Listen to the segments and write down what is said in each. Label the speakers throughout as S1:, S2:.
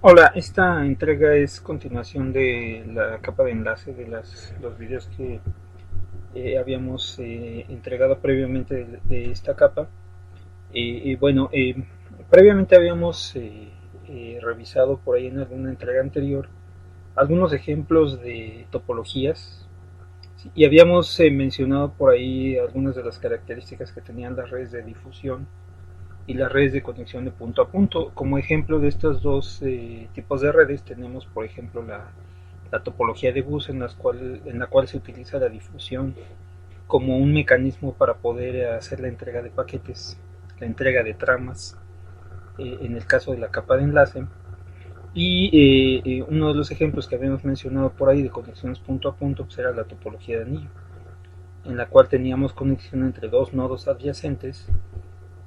S1: Hola, esta entrega es continuación de la capa de enlace de los videos que habíamos entregado previamente de esta capa. Previamente habíamos revisado por ahí en alguna entrega anterior algunos ejemplos de topologías, ¿sí? Y habíamos mencionado por ahí algunas de las características que tenían las redes de difusión y las redes de conexión de punto a punto. Como ejemplo de estos dos tipos de redes tenemos, por ejemplo, la topología de bus en la cual se utiliza la difusión como un mecanismo para poder hacer la entrega de paquetes, la entrega de tramas, en el caso de la capa de enlace. Y uno de los ejemplos que habíamos mencionado por ahí de conexiones punto a punto pues era la topología de anillo, en la cual teníamos conexión entre dos nodos adyacentes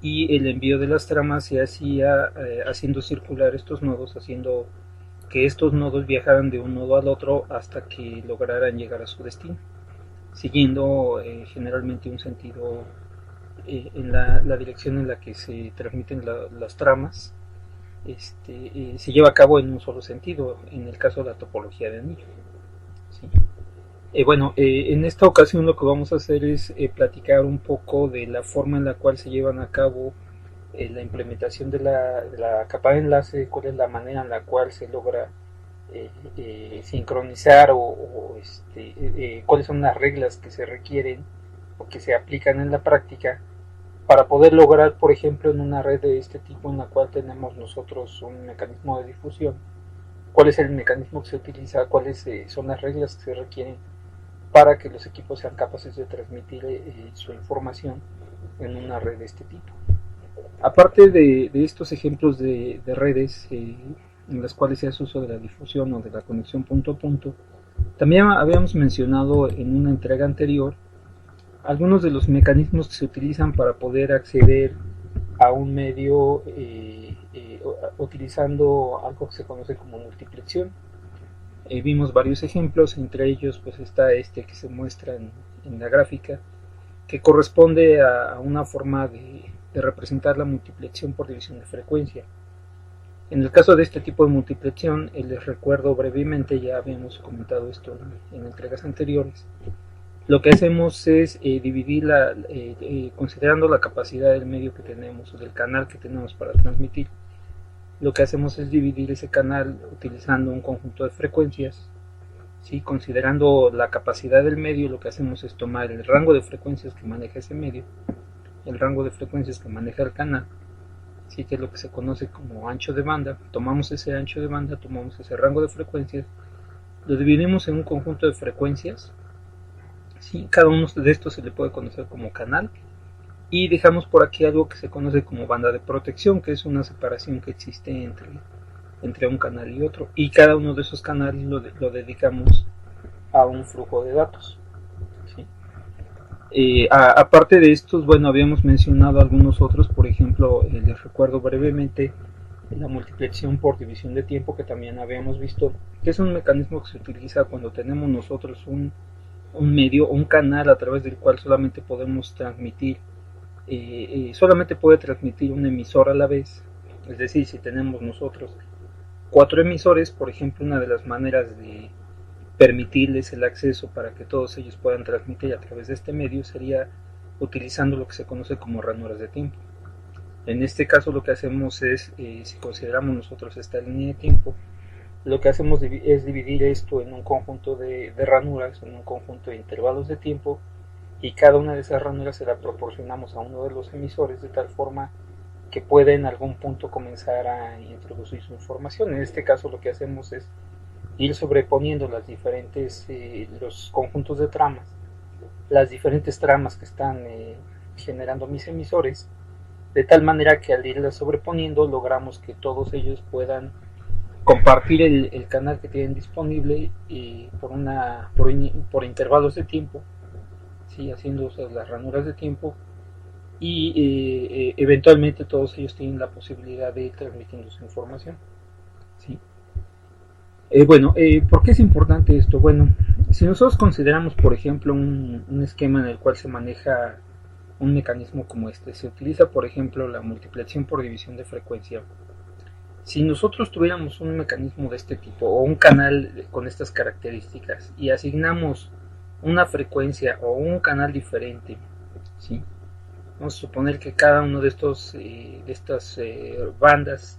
S1: y el envío de las tramas se hacía haciendo circular estos nodos, haciendo que estos nodos viajaran de un nodo al otro hasta que lograran llegar a su destino, siguiendo generalmente un sentido en la dirección en la que se transmiten las tramas. Se lleva a cabo en un solo sentido, en el caso de la topología de anillo. ¿Sí? En esta ocasión lo que vamos a hacer es platicar un poco de la forma en la cual se llevan a cabo la implementación de la capa de enlace, cuál es la manera en la cual se logra sincronizar cuáles son las reglas que se requieren o que se aplican en la práctica para poder lograr, por ejemplo, en una red de este tipo en la cual tenemos nosotros un mecanismo de difusión, cuál es el mecanismo que se utiliza, cuáles son las reglas que se requieren para que los equipos sean capaces de transmitir su información en una red de este tipo. Aparte de estos ejemplos de redes en las cuales se hace uso de la difusión o de la conexión punto a punto, también habíamos mencionado en una entrega anterior algunos de los mecanismos que se utilizan para poder acceder a un medio utilizando algo que se conoce como multiplexión. Vimos varios ejemplos, entre ellos pues está este que se muestra en la gráfica, que corresponde a una forma de representar la multiplexión por división de frecuencia. En el caso de este tipo de multiplexión, les recuerdo brevemente, ya habíamos comentado esto en entregas anteriores, lo que hacemos es considerando la capacidad del medio que tenemos o del canal que tenemos para transmitir, lo que hacemos es dividir ese canal utilizando un conjunto de frecuencias. ¿Sí? Considerando la capacidad del medio, lo que hacemos es tomar el rango de frecuencias que maneja ese medio, el rango de frecuencias que maneja el canal, ¿sí? Que es lo que se conoce como ancho de banda. Tomamos ese ancho de banda, tomamos ese rango de frecuencias, lo dividimos en un conjunto de frecuencias, ¿sí? Cada uno de estos se le puede conocer como canal, y dejamos por aquí algo que se conoce como banda de protección, que es una separación que existe entre un canal y otro, y cada uno de esos canales lo dedicamos a un flujo de datos. ¿Sí? Aparte de estos, bueno, habíamos mencionado algunos otros, por ejemplo, les recuerdo brevemente la multiplicación por división de tiempo, que también habíamos visto, que es un mecanismo que se utiliza cuando tenemos nosotros un medio, un canal a través del cual solamente podemos transmitir, solamente puede transmitir un emisor a la vez. Es decir, si tenemos nosotros cuatro emisores, por ejemplo, una de las maneras de permitirles el acceso para que todos ellos puedan transmitir a través de este medio sería utilizando lo que se conoce como ranuras de tiempo. En este caso lo que hacemos es, si consideramos nosotros esta línea de tiempo, lo que hacemos es dividir esto en un conjunto de ranuras, en un conjunto de intervalos de tiempo, y cada una de esas ranuras se la proporcionamos a uno de los emisores de tal forma que pueda en algún punto comenzar a introducir su información. En este caso lo que hacemos es ir sobreponiendo los conjuntos de tramas, las diferentes tramas que están generando mis emisores, de tal manera que al irlas sobreponiendo logramos que todos ellos puedan compartir el canal que tienen disponible por intervalos de tiempo, ¿sí? Haciendo las ranuras de tiempo, y eventualmente todos ellos tienen la posibilidad de ir transmitiendo su información. ¿Sí? ¿Por qué es importante esto? Bueno, si nosotros consideramos, por ejemplo, un esquema en el cual se maneja un mecanismo como este, se utiliza, por ejemplo, la multiplicación por división de frecuencia. Si nosotros tuviéramos un mecanismo de este tipo o un canal con estas características y asignamos una frecuencia o un canal diferente, ¿sí? Vamos a suponer que cada uno de estas bandas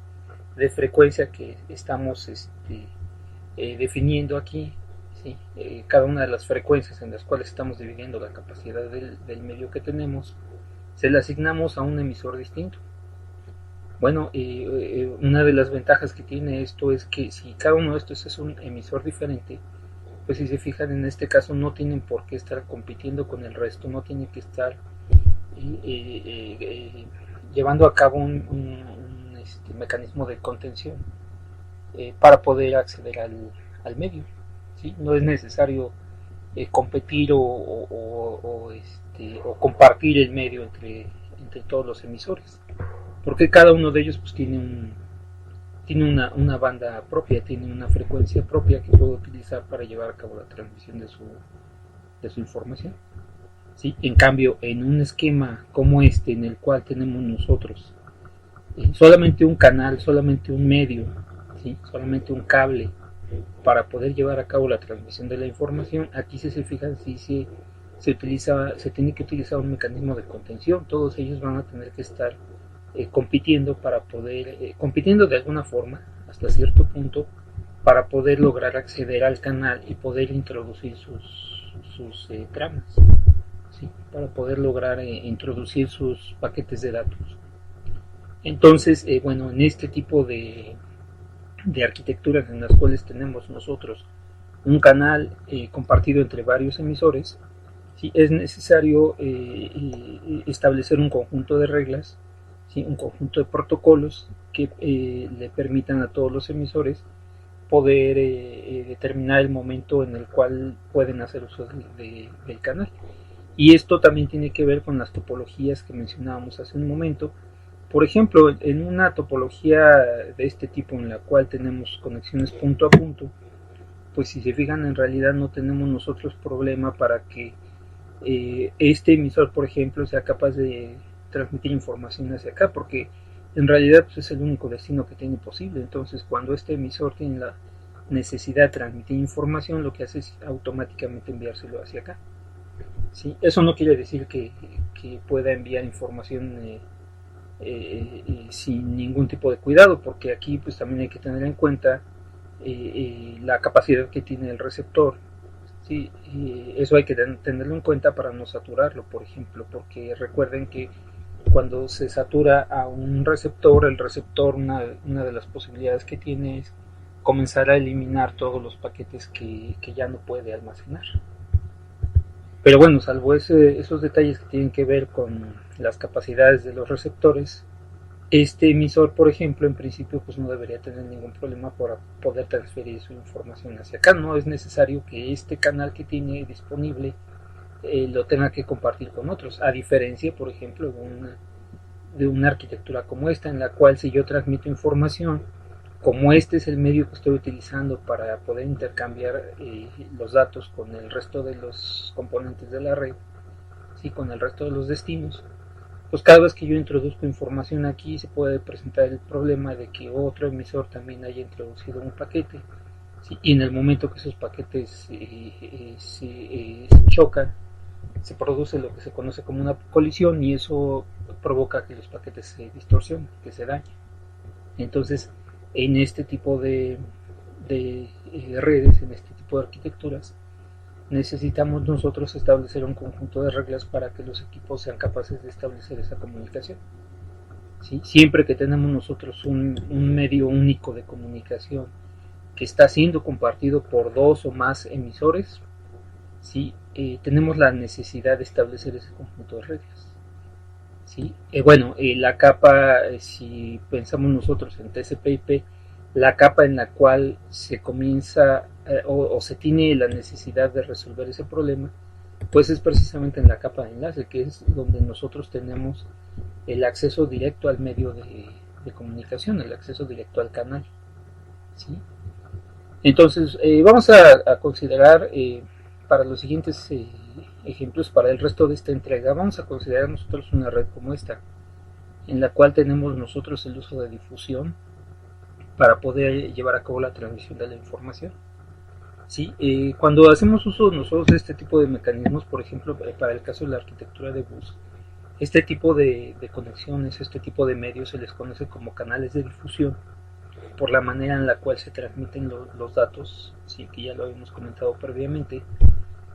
S1: de frecuencia que estamos definiendo aquí, ¿sí? Cada una de las frecuencias en las cuales estamos dividiendo la capacidad del medio que tenemos, se la asignamos a un emisor distinto. Bueno, una de las ventajas que tiene esto es que si cada uno de estos es un emisor diferente, pues si se fijan en este caso no tienen por qué estar compitiendo con el resto, no tienen que estar llevando a cabo un mecanismo de contención para poder acceder al medio. ¿Sí? No es necesario competir o compartir el medio entre todos los emisores, porque cada uno de ellos pues tiene una banda propia, tiene una frecuencia propia que puede utilizar para llevar a cabo la transmisión de su información. ¿Sí? En cambio, en un esquema como este, en el cual tenemos nosotros solamente un canal, solamente un medio, ¿sí? Solamente un cable para poder llevar a cabo la transmisión de la información, aquí si se fijan, sí se tiene que utilizar un mecanismo de contención. Todos ellos van a tener que estar compitiendo para poder, compitiendo de alguna forma, hasta cierto punto, para poder lograr acceder al canal y poder introducir sus tramas, ¿sí? Para poder lograr introducir sus paquetes de datos. Entonces, bueno, en este tipo de arquitecturas en las cuales tenemos nosotros un canal compartido entre varios emisores, ¿sí? Es necesario establecer un conjunto de reglas, ¿sí? Un conjunto de protocolos que le permitan a todos los emisores poder determinar el momento en el cual pueden hacer uso del canal. Y esto también tiene que ver con las topologías que mencionábamos hace un momento. Por ejemplo, en una topología de este tipo en la cual tenemos conexiones punto a punto, pues si se fijan, en realidad no tenemos nosotros problema para que este emisor, por ejemplo, sea capaz de transmitir información hacia acá, porque en realidad pues, es el único destino que tiene posible. Entonces, cuando este emisor tiene la necesidad de transmitir información, lo que hace es automáticamente enviárselo hacia acá. ¿Sí? Eso no quiere decir que pueda enviar información sin ningún tipo de cuidado, porque aquí pues también hay que tener en cuenta la capacidad que tiene el receptor. Sí, eso hay que tenerlo en cuenta para no saturarlo, por ejemplo, porque recuerden que cuando se satura a un receptor, el receptor, una de las posibilidades que tiene es comenzar a eliminar todos los paquetes que ya no puede almacenar. Pero bueno, salvo esos detalles que tienen que ver con las capacidades de los receptores, este emisor, por ejemplo, en principio pues no debería tener ningún problema para poder transferir su información hacia acá. No es necesario que este canal que tiene disponible lo tenga que compartir con otros, a diferencia, por ejemplo, de una arquitectura como esta, en la cual si yo transmito información, como este es el medio que estoy utilizando para poder intercambiar los datos con el resto de los componentes de la red, ¿sí? Con el resto de los destinos, pues cada vez que yo introduzco información aquí se puede presentar el problema de que otro emisor también haya introducido un paquete, ¿sí? Y en el momento que esos paquetes se chocan, se produce lo que se conoce como una colisión y eso provoca que los paquetes se distorsionen, que se dañen. Entonces, en este tipo de redes, en este tipo de arquitecturas, necesitamos nosotros establecer un conjunto de reglas para que los equipos sean capaces de establecer esa comunicación. ¿Sí? Siempre que tenemos nosotros un medio único de comunicación que está siendo compartido por dos o más emisores, ¿sí? Tenemos la necesidad de establecer ese conjunto de reglas. ¿Sí? Bueno, la capa, si pensamos nosotros en TCP/IP, la capa en la cual se comienza o se tiene la necesidad de resolver ese problema, pues es precisamente en la capa de enlace, que es donde nosotros tenemos el acceso directo al medio de comunicación, el acceso directo al canal. ¿Sí? Entonces, vamos a considerar para los siguientes ejemplos, para el resto de esta entrega, vamos a considerar nosotros una red como esta, en la cual tenemos nosotros el uso de difusión, para poder llevar a cabo la transmisión de la información. Sí, cuando hacemos uso nosotros de este tipo de mecanismos, por ejemplo, para el caso de la arquitectura de bus, este tipo de conexiones, este tipo de medios se les conoce como canales de difusión por la manera en la cual se transmiten los datos, sí, que ya lo habíamos comentado previamente.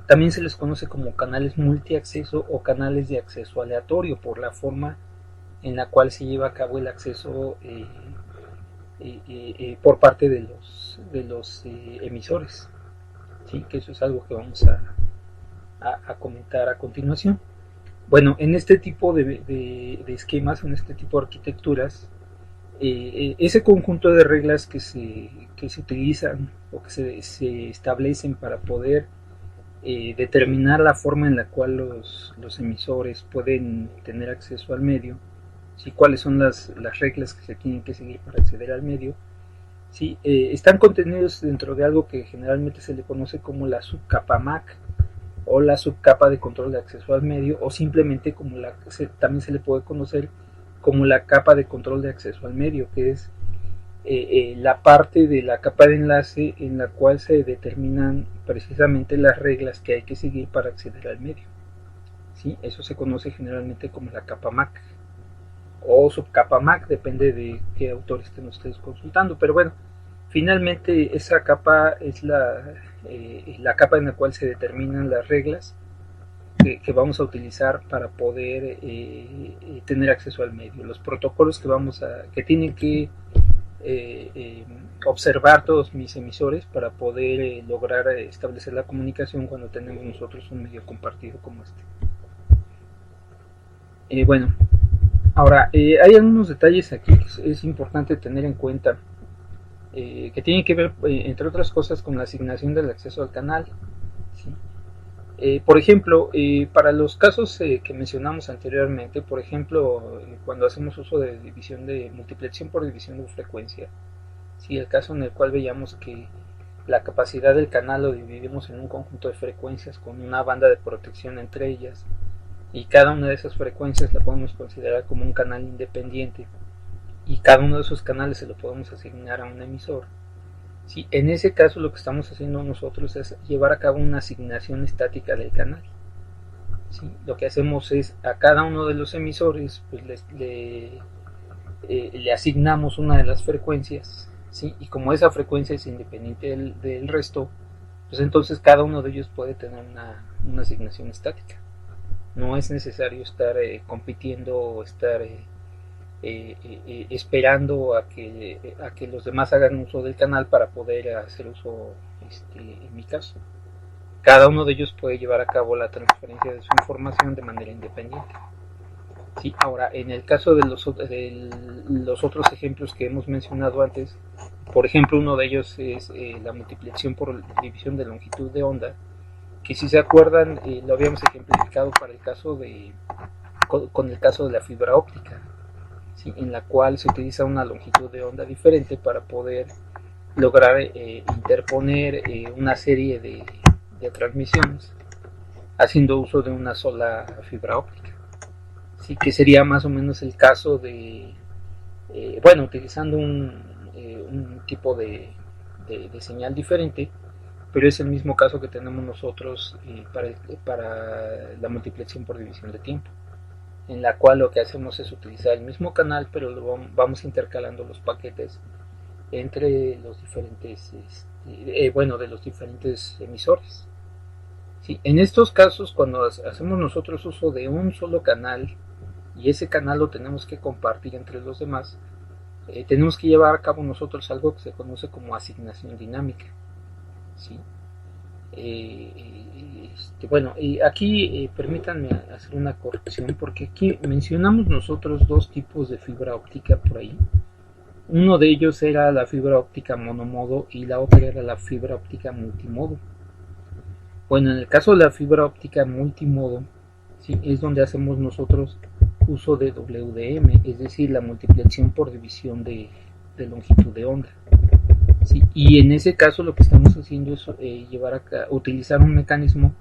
S1: También se les conoce como canales multiacceso o canales de acceso aleatorio por la forma en la cual se lleva a cabo el acceso por parte de los emisores. ¿Sí? Que eso es algo que vamos a comentar a continuación. Bueno, en este tipo de esquemas, en este tipo de arquitecturas, ese conjunto de reglas que se utilizan o que se establecen para poder determinar la forma en la cual los emisores pueden tener acceso al medio, ¿sí? Cuáles son las reglas que se tienen que seguir para acceder al medio, ¿sí? Están contenidos dentro de algo que generalmente se le conoce como la subcapa MAC o la subcapa de control de acceso al medio, o simplemente como también se le puede conocer como la capa de control de acceso al medio, que es la parte de la capa de enlace en la cual se determinan precisamente las reglas que hay que seguir para acceder al medio. ¿Sí? Eso se conoce generalmente como la capa MAC o subcapa MAC, depende de qué autor estén ustedes consultando, pero bueno, finalmente esa capa es la capa en la cual se determinan las reglas que vamos a utilizar para poder tener acceso al medio, los protocolos que tienen que observar todos mis emisores para poder lograr establecer la comunicación cuando tenemos nosotros un medio compartido como este. Bueno, ahora hay algunos detalles aquí que es importante tener en cuenta, que tienen que ver, entre otras cosas, con la asignación del acceso al canal. ¿Sí? Por ejemplo, para los casos que mencionamos anteriormente, por ejemplo, cuando hacemos uso de división de multiplexación por división de frecuencia, ¿sí? El caso en el cual veíamos que la capacidad del canal lo dividimos en un conjunto de frecuencias con una banda de protección entre ellas, y cada una de esas frecuencias la podemos considerar como un canal independiente, y cada uno de esos canales se lo podemos asignar a un emisor. Sí, en ese caso lo que estamos haciendo nosotros es llevar a cabo una asignación estática del canal. ¿Sí? Lo que hacemos es a cada uno de los emisores pues le asignamos una de las frecuencias, ¿sí? Y como esa frecuencia es independiente del resto, pues entonces cada uno de ellos puede tener una asignación estática. No es necesario estar compitiendo o estar esperando a que los demás hagan uso del canal para poder hacer uso, en mi caso. Cada uno de ellos puede llevar a cabo la transferencia de su información de manera independiente. Sí, ahora, en el caso de los otros ejemplos que hemos mencionado antes, por ejemplo, uno de ellos es la multiplicación por división de longitud de onda, que si se acuerdan, lo habíamos ejemplificado para el caso con el caso de la fibra óptica. ¿Sí? En la cual se utiliza una longitud de onda diferente para poder lograr interponer una serie de transmisiones haciendo uso de una sola fibra óptica. ¿Sí? Que sería más o menos el caso de, utilizando un tipo de señal diferente, pero es el mismo caso que tenemos nosotros para la multiplicación por división de tiempo, en la cual lo que hacemos es utilizar el mismo canal, pero vamos intercalando los paquetes entre los diferentes de los diferentes emisores. ¿Sí? En estos casos, cuando hacemos nosotros uso de un solo canal y ese canal lo tenemos que compartir entre los demás, tenemos que llevar a cabo nosotros algo que se conoce como asignación dinámica. ¿Sí? Y aquí permítanme hacer una corrección, porque aquí mencionamos nosotros dos tipos de fibra óptica por ahí. Uno de ellos era la fibra óptica monomodo y la otra era la fibra óptica multimodo. Bueno, en el caso de la fibra óptica multimodo, ¿sí? Es donde hacemos nosotros uso de WDM, es decir, la multiplicación por división de longitud de onda. ¿Sí? Y en ese caso lo que estamos haciendo es utilizar un mecanismo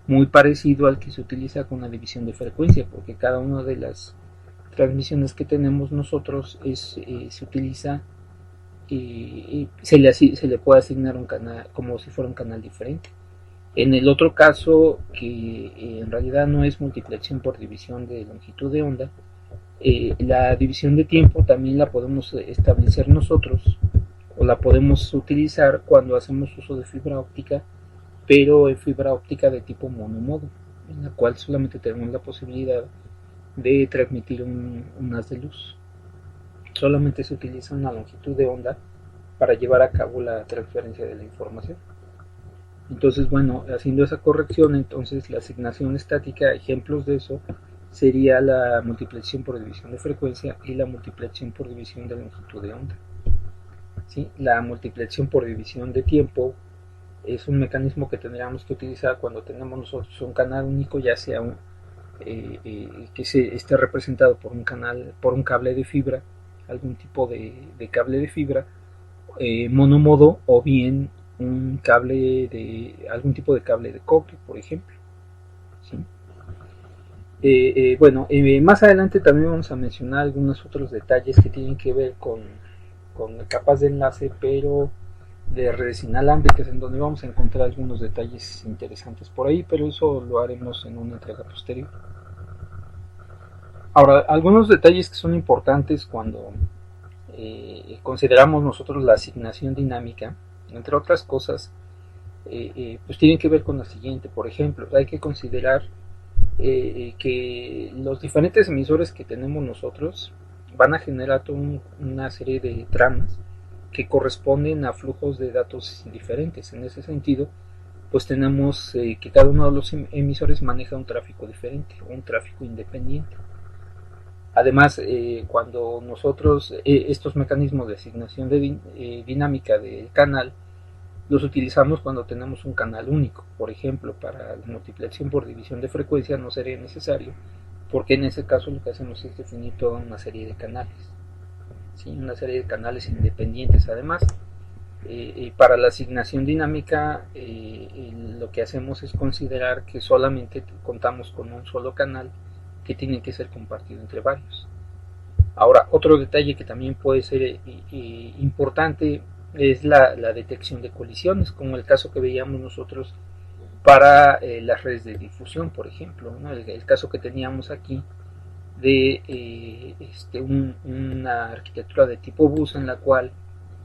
S1: muy parecido al que se utiliza con la división de frecuencia, porque cada una de las transmisiones que tenemos nosotros se utiliza se le puede asignar un canal como si fuera un canal diferente. En el otro caso, que en realidad no es multiplexación por división de longitud de onda, la división de tiempo también la podemos establecer nosotros o la podemos utilizar cuando hacemos uso de fibra óptica, pero en fibra óptica de tipo monomodo, en la cual solamente tenemos la posibilidad de transmitir un haz de luz. Solamente se utiliza una longitud de onda para llevar a cabo la transferencia de la información. Entonces, bueno, haciendo esa corrección, entonces la asignación estática, ejemplos de eso, sería la multiplicación por división de frecuencia y la multiplicación por división de longitud de onda. ¿Sí? La multiplicación por división de tiempo es un mecanismo que tendríamos que utilizar cuando tenemos nosotros un canal único, ya sea que se esté representado por un canal, por un cable de fibra, algún tipo de cable de fibra, monomodo, o bien un cable de algún tipo de cable de cobre, por ejemplo. ¿Sí? Bueno, más adelante también vamos a mencionar algunos otros detalles que tienen que ver con capas de enlace, pero de redes inalámbricas, en donde vamos a encontrar algunos detalles interesantes por ahí, pero eso lo haremos en una entrega posterior. Ahora, algunos detalles que son importantes cuando consideramos nosotros la asignación dinámica, entre otras cosas, pues tienen que ver con lo siguiente. Por ejemplo, hay que considerar que los diferentes emisores que tenemos nosotros van a generar una serie de tramas que corresponden a flujos de datos diferentes. En ese sentido, pues tenemos que cada uno de los emisores maneja un tráfico diferente, un tráfico independiente. Además, cuando nosotros estos mecanismos de asignación dinámica del canal los utilizamos cuando tenemos un canal único. Por ejemplo, para la multiplicación por división de frecuencia no sería necesario, porque en ese caso lo que hacemos es definir toda una serie de canales, ¿sí? Una serie de canales independientes. Además, para la asignación dinámica, lo que hacemos es considerar que solamente contamos con un solo canal que tiene que ser compartido entre varios. Ahora, otro detalle que también puede ser importante es la detección de colisiones, como el caso que veíamos nosotros para las redes de difusión, por ejemplo, ¿no? El caso que teníamos aquí de una arquitectura de tipo bus, en la cual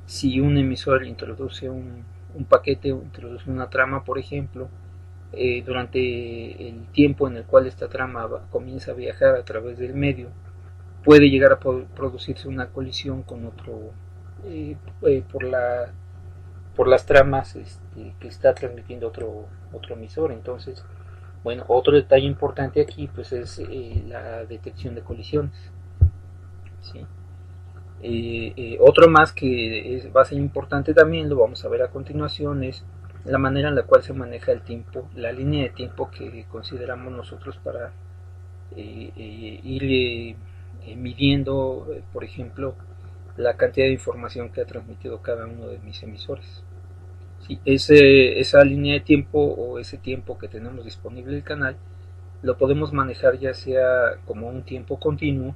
S1: si un emisor introduce un paquete o introduce una trama, por ejemplo, durante el tiempo en el cual esta trama comienza a viajar a través del medio, puede llegar a producirse una colisión con otro eh, eh, por la por las tramas que está transmitiendo otro emisor. Entonces, bueno, otro detalle importante aquí pues es la detección de colisiones, ¿sí? Otro más que va a ser importante también, lo vamos a ver a continuación, es la manera en la cual se maneja el tiempo, la línea de tiempo que consideramos nosotros para ir midiendo, por ejemplo, la cantidad de información que ha transmitido cada uno de mis emisores. Sí, esa línea de tiempo o ese tiempo que tenemos disponible en el canal lo podemos manejar ya sea como un tiempo continuo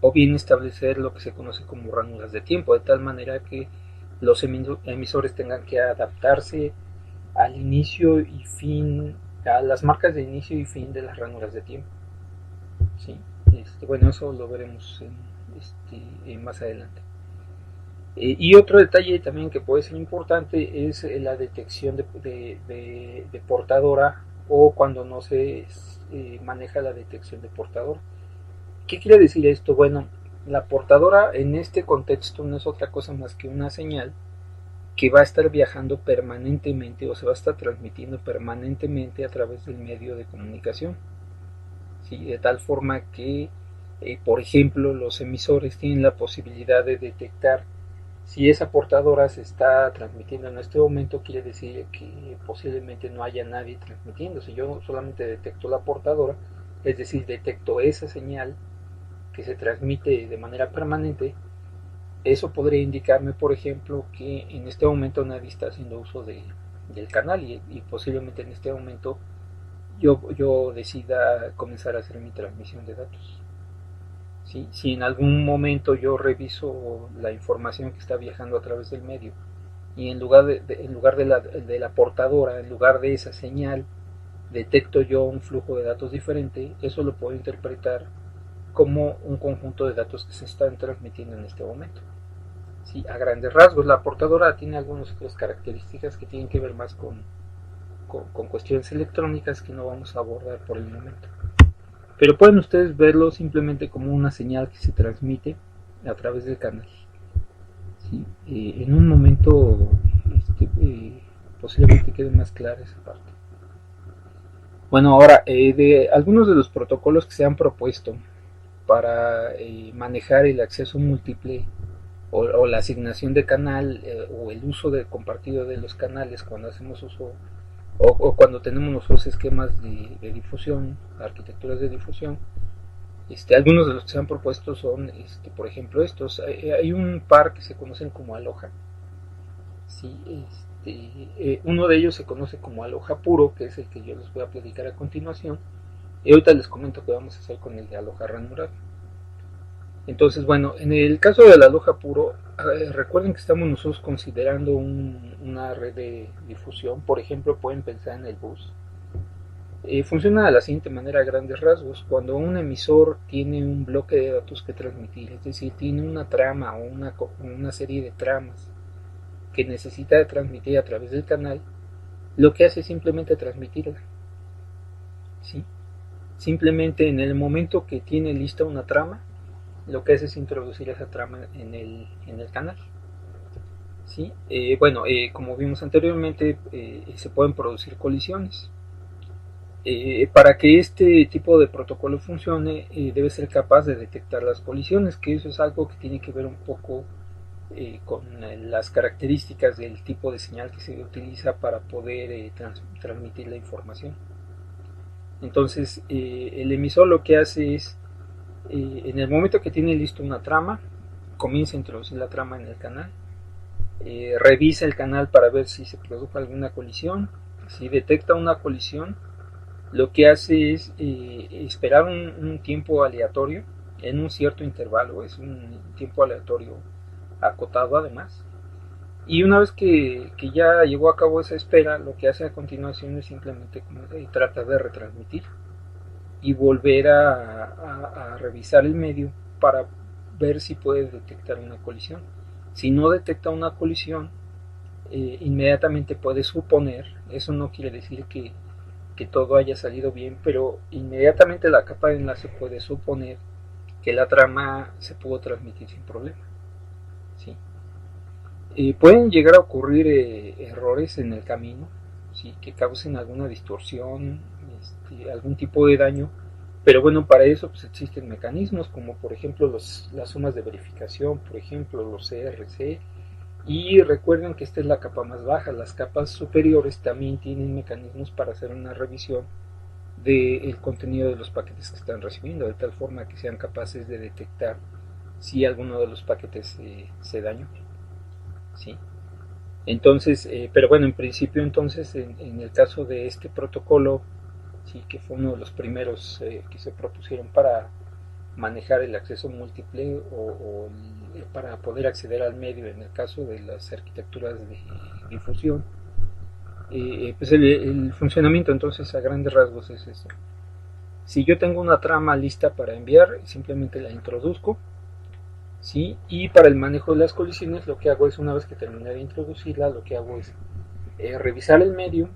S1: o bien establecer lo que se conoce como ránulas de tiempo, de tal manera que los emisores tengan que adaptarse al inicio y fin, a las marcas de inicio y fin de las ránulas de tiempo. ¿Sí? Bueno, eso lo veremos más adelante. Y otro detalle también que puede ser importante es la detección de portadora, o cuando no se maneja la detección de portadora. ¿Qué quiere decir esto? Bueno, la portadora en este contexto no es otra cosa más que una señal que va a estar viajando permanentemente o se va a estar transmitiendo permanentemente a través del medio de comunicación, ¿sí? De tal forma que, por ejemplo, los emisores tienen la posibilidad de detectar si esa portadora se está transmitiendo en este momento. Quiere decir que posiblemente no haya nadie transmitiendo. Si yo solamente detecto la portadora, es decir, detecto esa señal que se transmite de manera permanente, eso podría indicarme, por ejemplo, que en este momento nadie está haciendo uso del canal, y posiblemente en este momento yo decida comenzar a hacer mi transmisión de datos. ¿sí? Si en algún momento yo reviso la información que está viajando a través del medio y en lugar de la portadora, en lugar de esa señal, detecto yo un flujo de datos diferente, eso lo puedo interpretar como un conjunto de datos que se están transmitiendo en este momento. Sí, a grandes rasgos, la portadora tiene algunas otras características que tienen que ver más con cuestiones electrónicas que no vamos a abordar por el momento. Pero pueden ustedes verlo simplemente como una señal que se transmite a través del canal. ¿Sí? En un momento posiblemente quede más clara esa parte. Bueno, ahora, de algunos de los protocolos que se han propuesto para manejar el acceso múltiple o la asignación de canal o el uso de compartido de los canales cuando hacemos uso o cuando tenemos nosotros esquemas de difusión, arquitecturas de difusión. Algunos de los que se han propuesto son, por ejemplo, estos. Hay un par que se conocen como Aloha. Sí, uno de ellos se conoce como Aloha puro, que es el que yo les voy a platicar a continuación. Y ahorita les comento qué vamos a hacer con el de Aloha ranurado. Entonces, bueno, en el caso del Aloha puro, recuerden que estamos nosotros considerando una red de difusión. Por ejemplo, pueden pensar en el bus. Funciona de la siguiente manera a grandes rasgos. Cuando un emisor tiene un bloque de datos que transmitir, es decir, tiene una trama o una serie de tramas que necesita transmitir a través del canal, lo que hace es simplemente transmitirla. ¿Sí? Simplemente en el momento que tiene lista una trama, lo que hace es introducir esa trama en el canal. ¿Sí? Como vimos anteriormente, se pueden producir colisiones. Para que este tipo de protocolo funcione, debe ser capaz de detectar las colisiones, que eso es algo que tiene que ver un poco con las características del tipo de señal que se utiliza para poder transmitir la información. Entonces, el emisor lo que hace es, en el momento que tiene listo una trama, comienza a introducir la trama en el canal, revisa el canal para ver si se produjo alguna colisión. Si detecta una colisión, lo que hace es esperar un tiempo aleatorio en un cierto intervalo, es un tiempo aleatorio acotado además. Y una vez que ya llevó a cabo esa espera, lo que hace a continuación es simplemente tratar de retransmitir y volver a revisar el medio para ver si puede detectar una colisión. Si no detecta una colisión, inmediatamente puede suponer, eso no quiere decir que todo haya salido bien, pero inmediatamente la capa de enlace puede suponer que la trama se pudo transmitir sin problema. ¿Sí? Pueden llegar a ocurrir errores en el camino, ¿sí? Que causen alguna distorsión, algún tipo de daño, pero bueno, para eso pues, existen mecanismos como por ejemplo las sumas de verificación, por ejemplo los CRC, y recuerden que esta es la capa más baja. Las capas superiores también tienen mecanismos para hacer una revisión del contenido de los paquetes que están recibiendo, de tal forma que sean capaces de detectar si alguno de los paquetes se dañó. ¿Sí? Entonces, pero bueno, en principio entonces, en el caso de este protocolo, sí, que fue uno de los primeros que se propusieron para manejar el acceso múltiple o para poder acceder al medio en el caso de las arquitecturas de difusión, pues el funcionamiento entonces a grandes rasgos es eso. Si yo tengo una trama lista para enviar, simplemente la introduzco, ¿sí? Y para el manejo de las colisiones lo que hago es, una vez que terminé de introducirla, lo que hago es revisar el medio,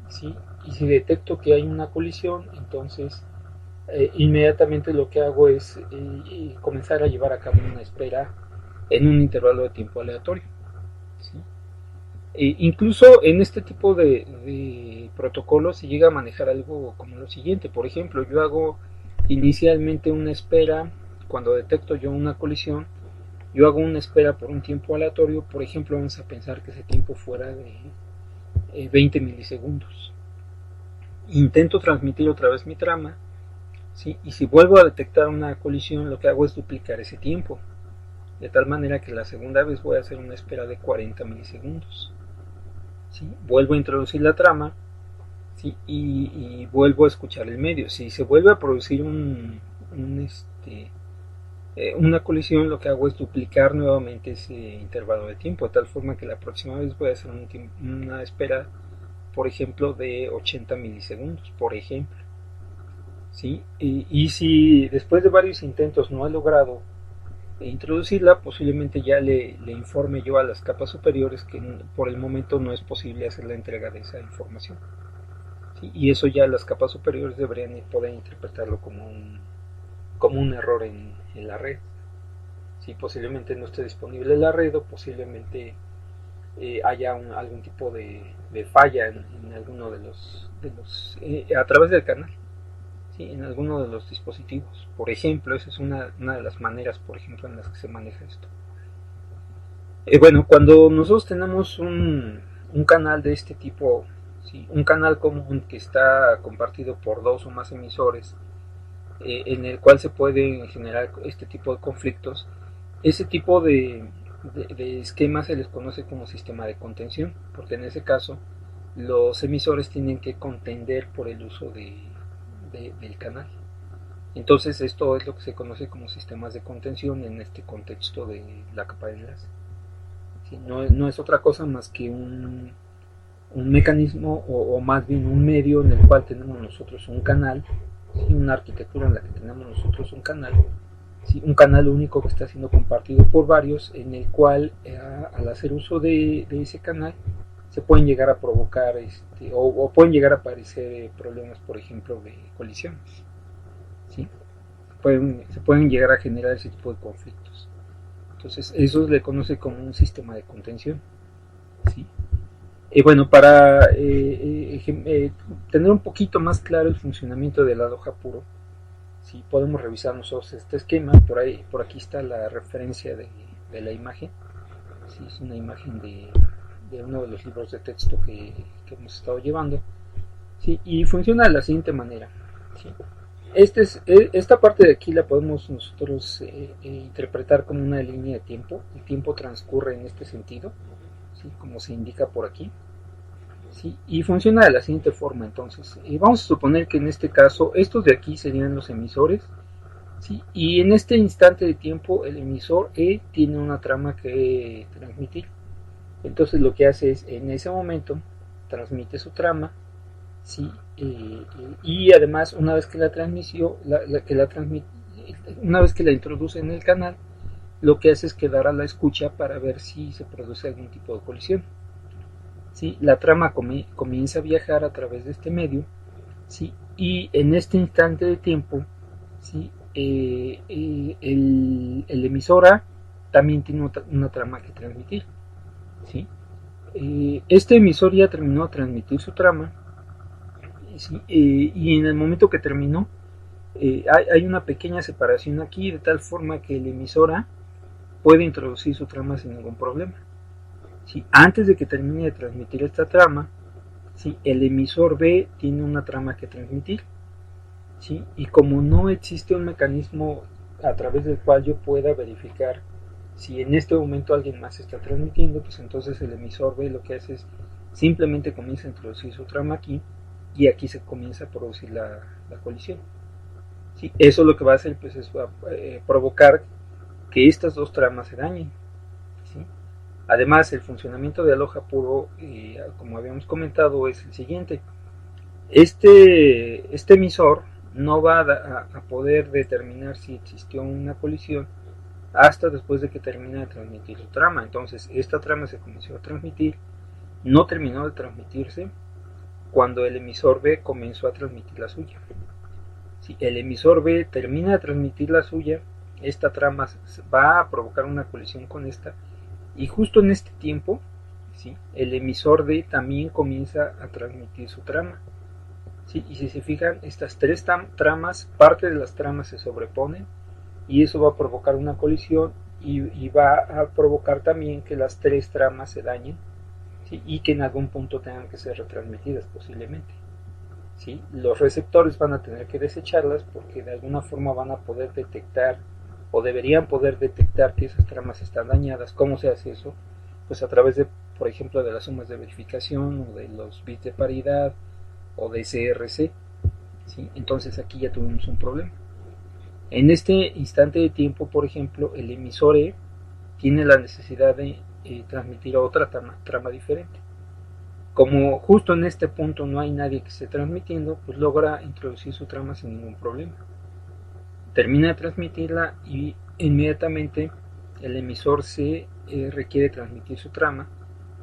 S1: ¿sí? Y si detecto que hay una colisión, entonces inmediatamente lo que hago es comenzar a llevar a cabo una espera en un intervalo de tiempo aleatorio. ¿Sí? Incluso en este tipo de protocolos se llega a manejar algo como lo siguiente. Por ejemplo, yo hago inicialmente una espera cuando detecto yo una colisión. Yo hago una espera por un tiempo aleatorio. Por ejemplo, vamos a pensar que ese tiempo fuera de 20 milisegundos. Intento transmitir otra vez mi trama, ¿sí? Y si vuelvo a detectar una colisión, lo que hago es duplicar ese tiempo, de tal manera que la segunda vez voy a hacer una espera de 40 milisegundos. ¿Sí? Vuelvo a introducir la trama, ¿sí? Y vuelvo a escuchar el medio. Si se vuelve a producir un una colisión, lo que hago es duplicar nuevamente ese intervalo de tiempo, de tal forma que la próxima vez voy a hacer una espera, por ejemplo, de 80 milisegundos, por ejemplo. ¿Sí? Y si después de varios intentos no he logrado introducirla, posiblemente ya le informe yo a las capas superiores que por el momento no es posible hacer la entrega de esa información. ¿Sí? Y eso ya las capas superiores deberían poder interpretarlo como un error en la red. ¿Sí? Posiblemente no esté disponible la red o posiblemente haya algún tipo de falla en alguno de los a través del canal. ¿Sí? En alguno de los dispositivos. Por ejemplo, esa es una de las maneras, por ejemplo, en las que se maneja esto. Bueno, cuando nosotros tenemos un canal de este tipo, ¿sí? Un canal común que está compartido por dos o más emisores, en el cual se pueden generar este tipo de conflictos, ese tipo de esquemas se les conoce como sistema de contención, porque en ese caso los emisores tienen que contender por el uso del canal. Entonces esto es lo que se conoce como sistemas de contención en este contexto de la capa de enlace. ¿Sí? No es otra cosa más que un mecanismo o más bien un medio en el cual tenemos nosotros un canal, ¿sí? Una arquitectura en la que tenemos nosotros un canal, ¿sí? Un canal único que está siendo compartido por varios, en el cual al hacer uso de ese canal se pueden llegar a provocar o pueden llegar a aparecer problemas, por ejemplo, de colisiones. ¿Sí? Se pueden llegar a generar ese tipo de conflictos. Entonces, eso se le conoce como un sistema de contención. ¿Sí? Bueno, para tener un poquito más claro el funcionamiento del Aloha Puro, ¿sí? Podemos revisar nosotros este esquema. Por aquí está la referencia de la imagen. ¿Sí? Es una imagen de uno de los libros de texto que hemos estado llevando. ¿Sí? Y funciona de la siguiente manera. ¿Sí? Esta parte de aquí la podemos nosotros interpretar como una línea de tiempo. El tiempo transcurre en este sentido, ¿sí? Como se indica por aquí. ¿Sí? Y funciona de la siguiente forma. Entonces, vamos a suponer que en este caso estos de aquí serían los emisores, ¿sí? Y en este instante de tiempo el emisor E tiene una trama que transmitir. Entonces lo que hace es, en ese momento, transmite su trama. Sí, y además una vez que la transmitió, una vez que la introduce en el canal, lo que hace es quedar a la escucha para ver si se produce algún tipo de colisión. ¿Sí? La trama comienza a viajar a través de este medio, ¿sí? Y en este instante de tiempo, ¿sí? El emisor A también tiene una trama que transmitir. ¿Sí? Este emisor ya terminó de transmitir su trama. ¿Sí? Y en el momento que terminó, hay una pequeña separación aquí, de tal forma que el emisor A puede introducir su trama sin ningún problema. ¿Sí? Antes de que termine de transmitir esta trama, ¿sí? El emisor B tiene una trama que transmitir. ¿Sí? Y como no existe un mecanismo a través del cual yo pueda verificar si en este momento alguien más está transmitiendo, pues entonces el emisor B lo que hace es simplemente comienza a introducir su trama aquí y aquí se comienza a producir la colisión. ¿Sí? Eso lo que va a hacer pues, es provocar que estas dos tramas se dañen. ¿Sí? Además, el funcionamiento de Aloha Puro, como habíamos comentado, es el siguiente. Este emisor no va a poder determinar si existió una colisión hasta después de que termina de transmitir su trama. Entonces, esta trama se comenzó a transmitir, no terminó de transmitirse cuando el emisor B comenzó a transmitir la suya. Si el emisor B termina de transmitir la suya, esta trama va a provocar una colisión con esta, y justo en este tiempo, ¿sí? El emisor D también comienza a transmitir su trama. ¿Sí? Y si se fijan, estas tres tramas, parte de las tramas se sobreponen, y eso va a provocar una colisión y va a provocar también que las tres tramas se dañen, ¿sí? Y que en algún punto tengan que ser retransmitidas posiblemente. ¿Sí? Los receptores van a tener que desecharlas porque de alguna forma van a poder detectar o deberían poder detectar que esas tramas están dañadas. ¿Cómo se hace eso? Pues a través de, por ejemplo, de las sumas de verificación o de los bits de paridad o de CRC. ¿Sí? Entonces aquí ya tuvimos un problema. En este instante de tiempo, por ejemplo, el emisor E tiene la necesidad de transmitir otra trama diferente. Como justo en este punto no hay nadie que esté transmitiendo, pues logra introducir su trama sin ningún problema. Termina de transmitirla y inmediatamente el emisor C requiere transmitir su trama,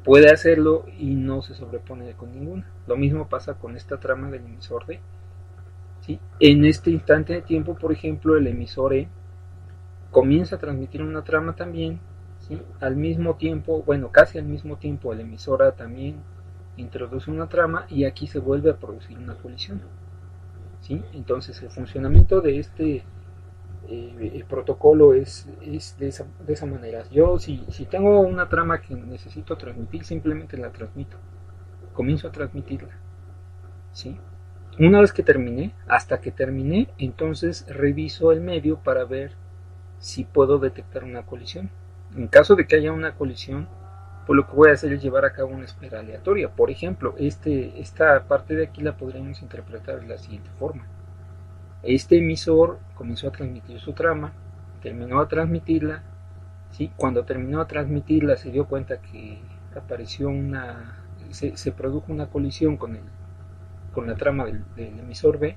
S1: puede hacerlo y no se sobrepone con ninguna. Lo mismo pasa con esta trama del emisor D. ¿Sí? En este instante de tiempo, por ejemplo, el emisor E comienza a transmitir una trama también, ¿sí? Al mismo tiempo, bueno, casi al mismo tiempo, el emisor A también introduce una trama y aquí se vuelve a producir una colisión, ¿sí? Entonces el funcionamiento de este el protocolo es de esa manera. Yo si tengo una trama que necesito transmitir, simplemente la transmito, comienzo a transmitirla, ¿sí? Una vez que terminé, hasta que terminé, entonces reviso el medio para ver si puedo detectar una colisión. En caso de que haya una colisión, pues lo que voy a hacer es llevar a cabo una espera aleatoria. Por ejemplo, esta parte de aquí la podríamos interpretar de la siguiente forma. Este emisor comenzó a transmitir su trama, terminó de transmitirla, ¿sí? Cuando terminó de transmitirla se dio cuenta que apareció se produjo una colisión con la trama del emisor B,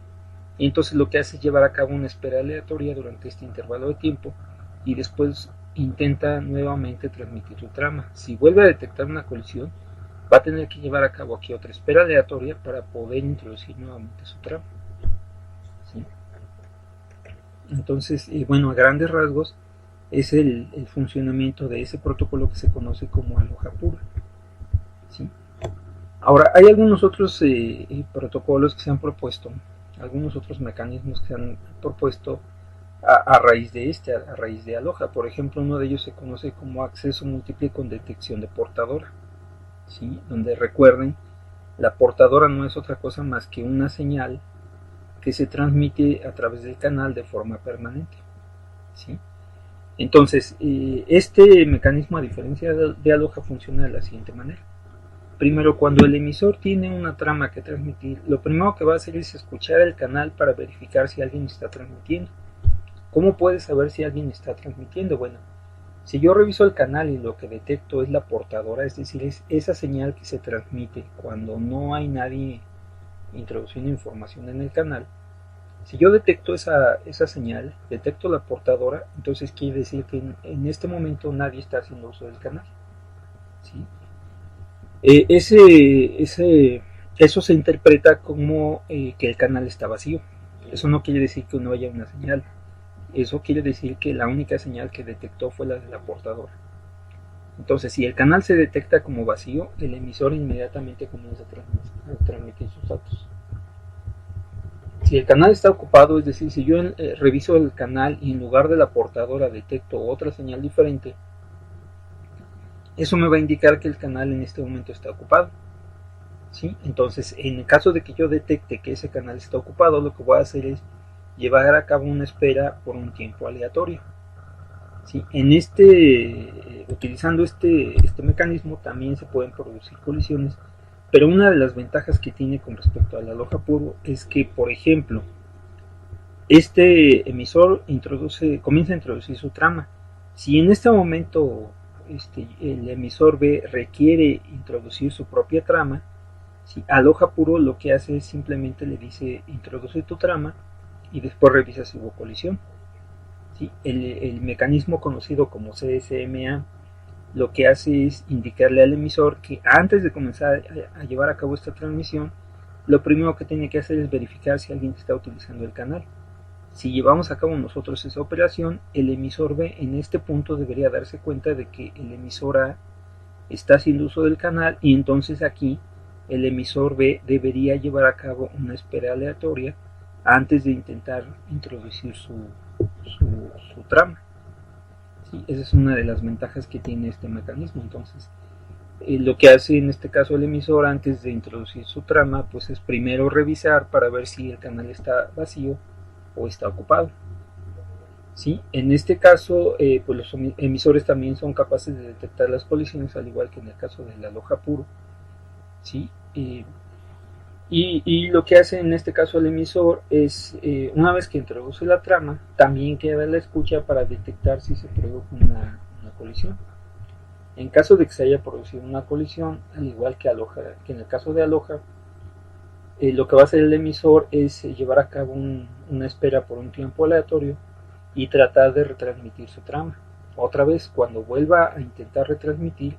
S1: y entonces lo que hace es llevar a cabo una espera aleatoria durante este intervalo de tiempo y después intenta nuevamente transmitir su trama. Si vuelve a detectar una colisión, va a tener que llevar a cabo aquí otra espera aleatoria para poder introducir nuevamente su trama, ¿sí? Entonces, bueno, a grandes rasgos es el funcionamiento de ese protocolo que se conoce como aloja pura, ¿sí? Ahora, hay algunos otros protocolos que se han propuesto, algunos otros mecanismos que se han propuesto a raíz de a raíz de aloja. Por ejemplo, uno de ellos se conoce como acceso múltiple con detección de portadora, ¿sí? Donde recuerden, la portadora no es otra cosa más que una señal que se transmite a través del canal de forma permanente, ¿sí? Entonces, este mecanismo, a diferencia de aloja, funciona de la siguiente manera. Primero, cuando el emisor tiene una trama que transmitir, lo primero que va a hacer es escuchar el canal para verificar si alguien está transmitiendo. ¿Cómo puedes saber si alguien está transmitiendo? Bueno, si yo reviso el canal y lo que detecto es la portadora, es decir, es esa señal que se transmite cuando no hay nadie introduciendo información en el canal. Si yo detecto esa señal, detecto la portadora, entonces quiere decir que en este momento nadie está haciendo uso del canal, ¿sí? Eso se interpreta como que el canal está vacío. Eso no quiere decir que no haya una señal. Eso quiere decir que la única señal que detectó fue la de la portadora. Entonces, si el canal se detecta como vacío, el emisor inmediatamente comienza a transmitir sus datos. Si el canal está ocupado, es decir, si yo reviso el canal y en lugar de la portadora detecto otra señal diferente, eso me va a indicar que el canal en este momento está ocupado, ¿sí? Entonces, en el caso de que yo detecte que ese canal está ocupado, lo que voy a hacer es llevar a cabo una espera por un tiempo aleatorio, ¿sí? Utilizando este mecanismo también se pueden producir colisiones, pero una de las ventajas que tiene con respecto al aloja puro es que, por ejemplo, este emisor comienza a introducir su trama. Si en este momento el emisor B requiere introducir su propia trama, si aloja puro lo que hace es simplemente le dice introduce tu trama y después revisa si hubo colisión. ¿Sí? El mecanismo conocido como CSMA lo que hace es indicarle al emisor que antes de comenzar a llevar a cabo esta transmisión, lo primero que tiene que hacer es verificar si alguien está utilizando el canal. Si llevamos a cabo nosotros esa operación, el emisor B en este punto debería darse cuenta de que el emisor A está haciendo uso del canal y entonces aquí el emisor B debería llevar a cabo una espera aleatoria antes de intentar introducir su trama. ¿Sí? Esa es una de las ventajas que tiene este mecanismo. Entonces, lo que hace en este caso el emisor antes de introducir su trama, pues es primero revisar para ver si el canal está vacío o está ocupado. ¿Sí? En este caso, pues los emisores también son capaces de detectar las colisiones, al igual que en el caso de la aloja puro, ¿sí? Y Y lo que hace en este caso el emisor es, una vez que introduce la trama, también queda la escucha para detectar si se produjo una colisión. En caso de que se haya producido una colisión, al igual que en el caso de Aloha, lo que va a hacer el emisor es llevar a cabo una espera por un tiempo aleatorio y tratar de retransmitir su trama. Otra vez, cuando vuelva a intentar retransmitir,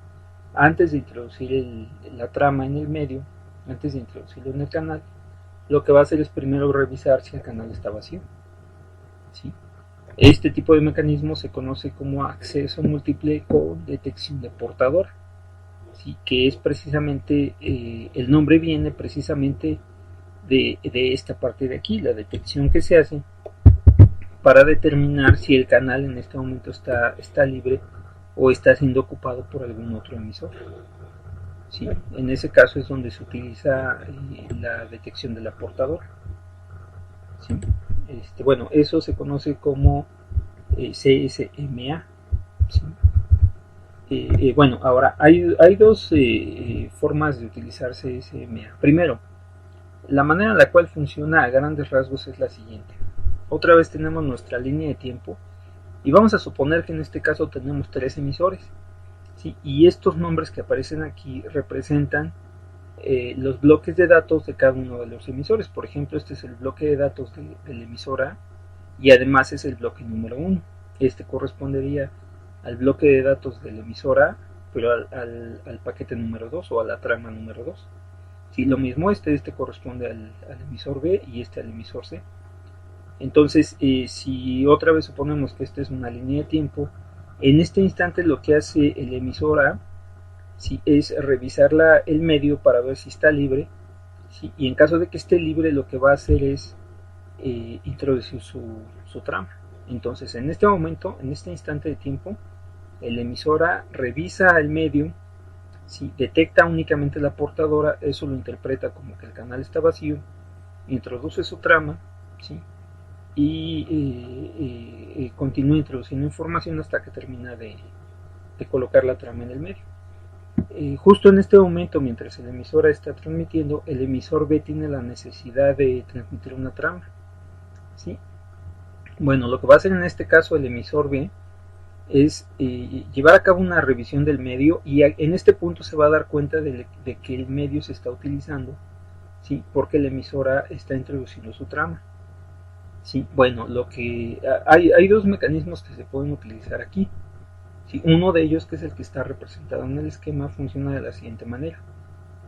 S1: antes de introducir la trama en el medio, antes de introducirlo en el canal, lo que va a hacer es primero revisar si el canal está vacío. ¿Sí? Este tipo de mecanismo se conoce como acceso múltiple con detección de portador, ¿sí? Que es precisamente, el nombre viene precisamente de esta parte de aquí, la detección que se hace para determinar si el canal en este momento está libre o está siendo ocupado por algún otro emisor. ¿Sí? En ese caso es donde se utiliza la detección de la portadora. ¿Sí? Bueno, eso se conoce como CSMA. ¿Sí? Bueno, ahora hay dos formas de utilizar CSMA. Primero, la manera en la cual funciona a grandes rasgos es la siguiente. Otra vez tenemos nuestra línea de tiempo y vamos a suponer que en este caso tenemos 3 emisores. ¿Sí? Y estos nombres que aparecen aquí representan los bloques de datos de cada uno de los emisores. Por ejemplo, este es el bloque de datos del emisor A y además es el bloque número 1. Este correspondería al bloque de datos del emisor A, pero al paquete número 2 o a la trama número 2. Sí, lo mismo este corresponde al emisor B y este al emisor C. Entonces, si otra vez suponemos que esta es una línea de tiempo, en este instante lo que hace el emisor A, ¿sí?, es revisar el medio para ver si está libre, ¿sí? Y en caso de que esté libre, lo que va a hacer es introducir su trama. Entonces, en este momento, en este instante de tiempo, el emisor A revisa el medio, ¿sí?, detecta únicamente la portadora, eso lo interpreta como que el canal está vacío, introduce su trama, ¿sí?, y continúa introduciendo información hasta que termina de colocar la trama en el medio. Justo en este momento, mientras el emisor A está transmitiendo, el emisor B tiene la necesidad de transmitir una trama, ¿sí? Bueno, lo que va a hacer en este caso el emisor B es llevar a cabo una revisión del medio y en este punto se va a dar cuenta de que el medio se está utilizando, ¿sí?, porque el emisor A está introduciendo su trama. Sí, bueno, hay dos mecanismos que se pueden utilizar aquí. Sí, uno de ellos, que es el que está representado en el esquema, funciona de la siguiente manera.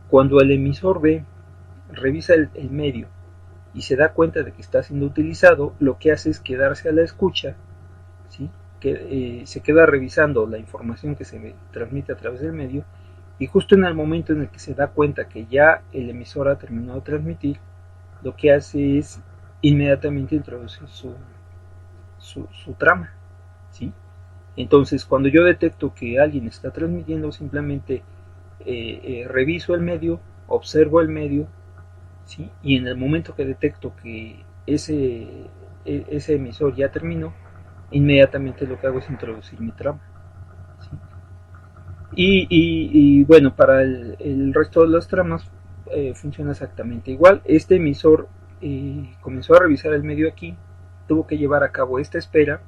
S1: Cuando el emisor B revisa el medio y se da cuenta de que está siendo utilizado, lo que hace es quedarse a la escucha, ¿sí?, que se queda revisando la información que se transmite a través del medio, y justo en el momento en el que se da cuenta que ya el emisor ha terminado de transmitir, lo que hace es inmediatamente introducir su trama, ¿sí? Entonces, cuando yo detecto que alguien está transmitiendo, simplemente reviso el medio, observo el medio, ¿sí?, y en el momento que detecto que ese emisor ya terminó, inmediatamente lo que hago es introducir mi trama, ¿sí? Y bueno, para el resto de las tramas funciona exactamente igual. Este emisor comenzó a revisar el medio aquí, tuvo que llevar a cabo esta espera,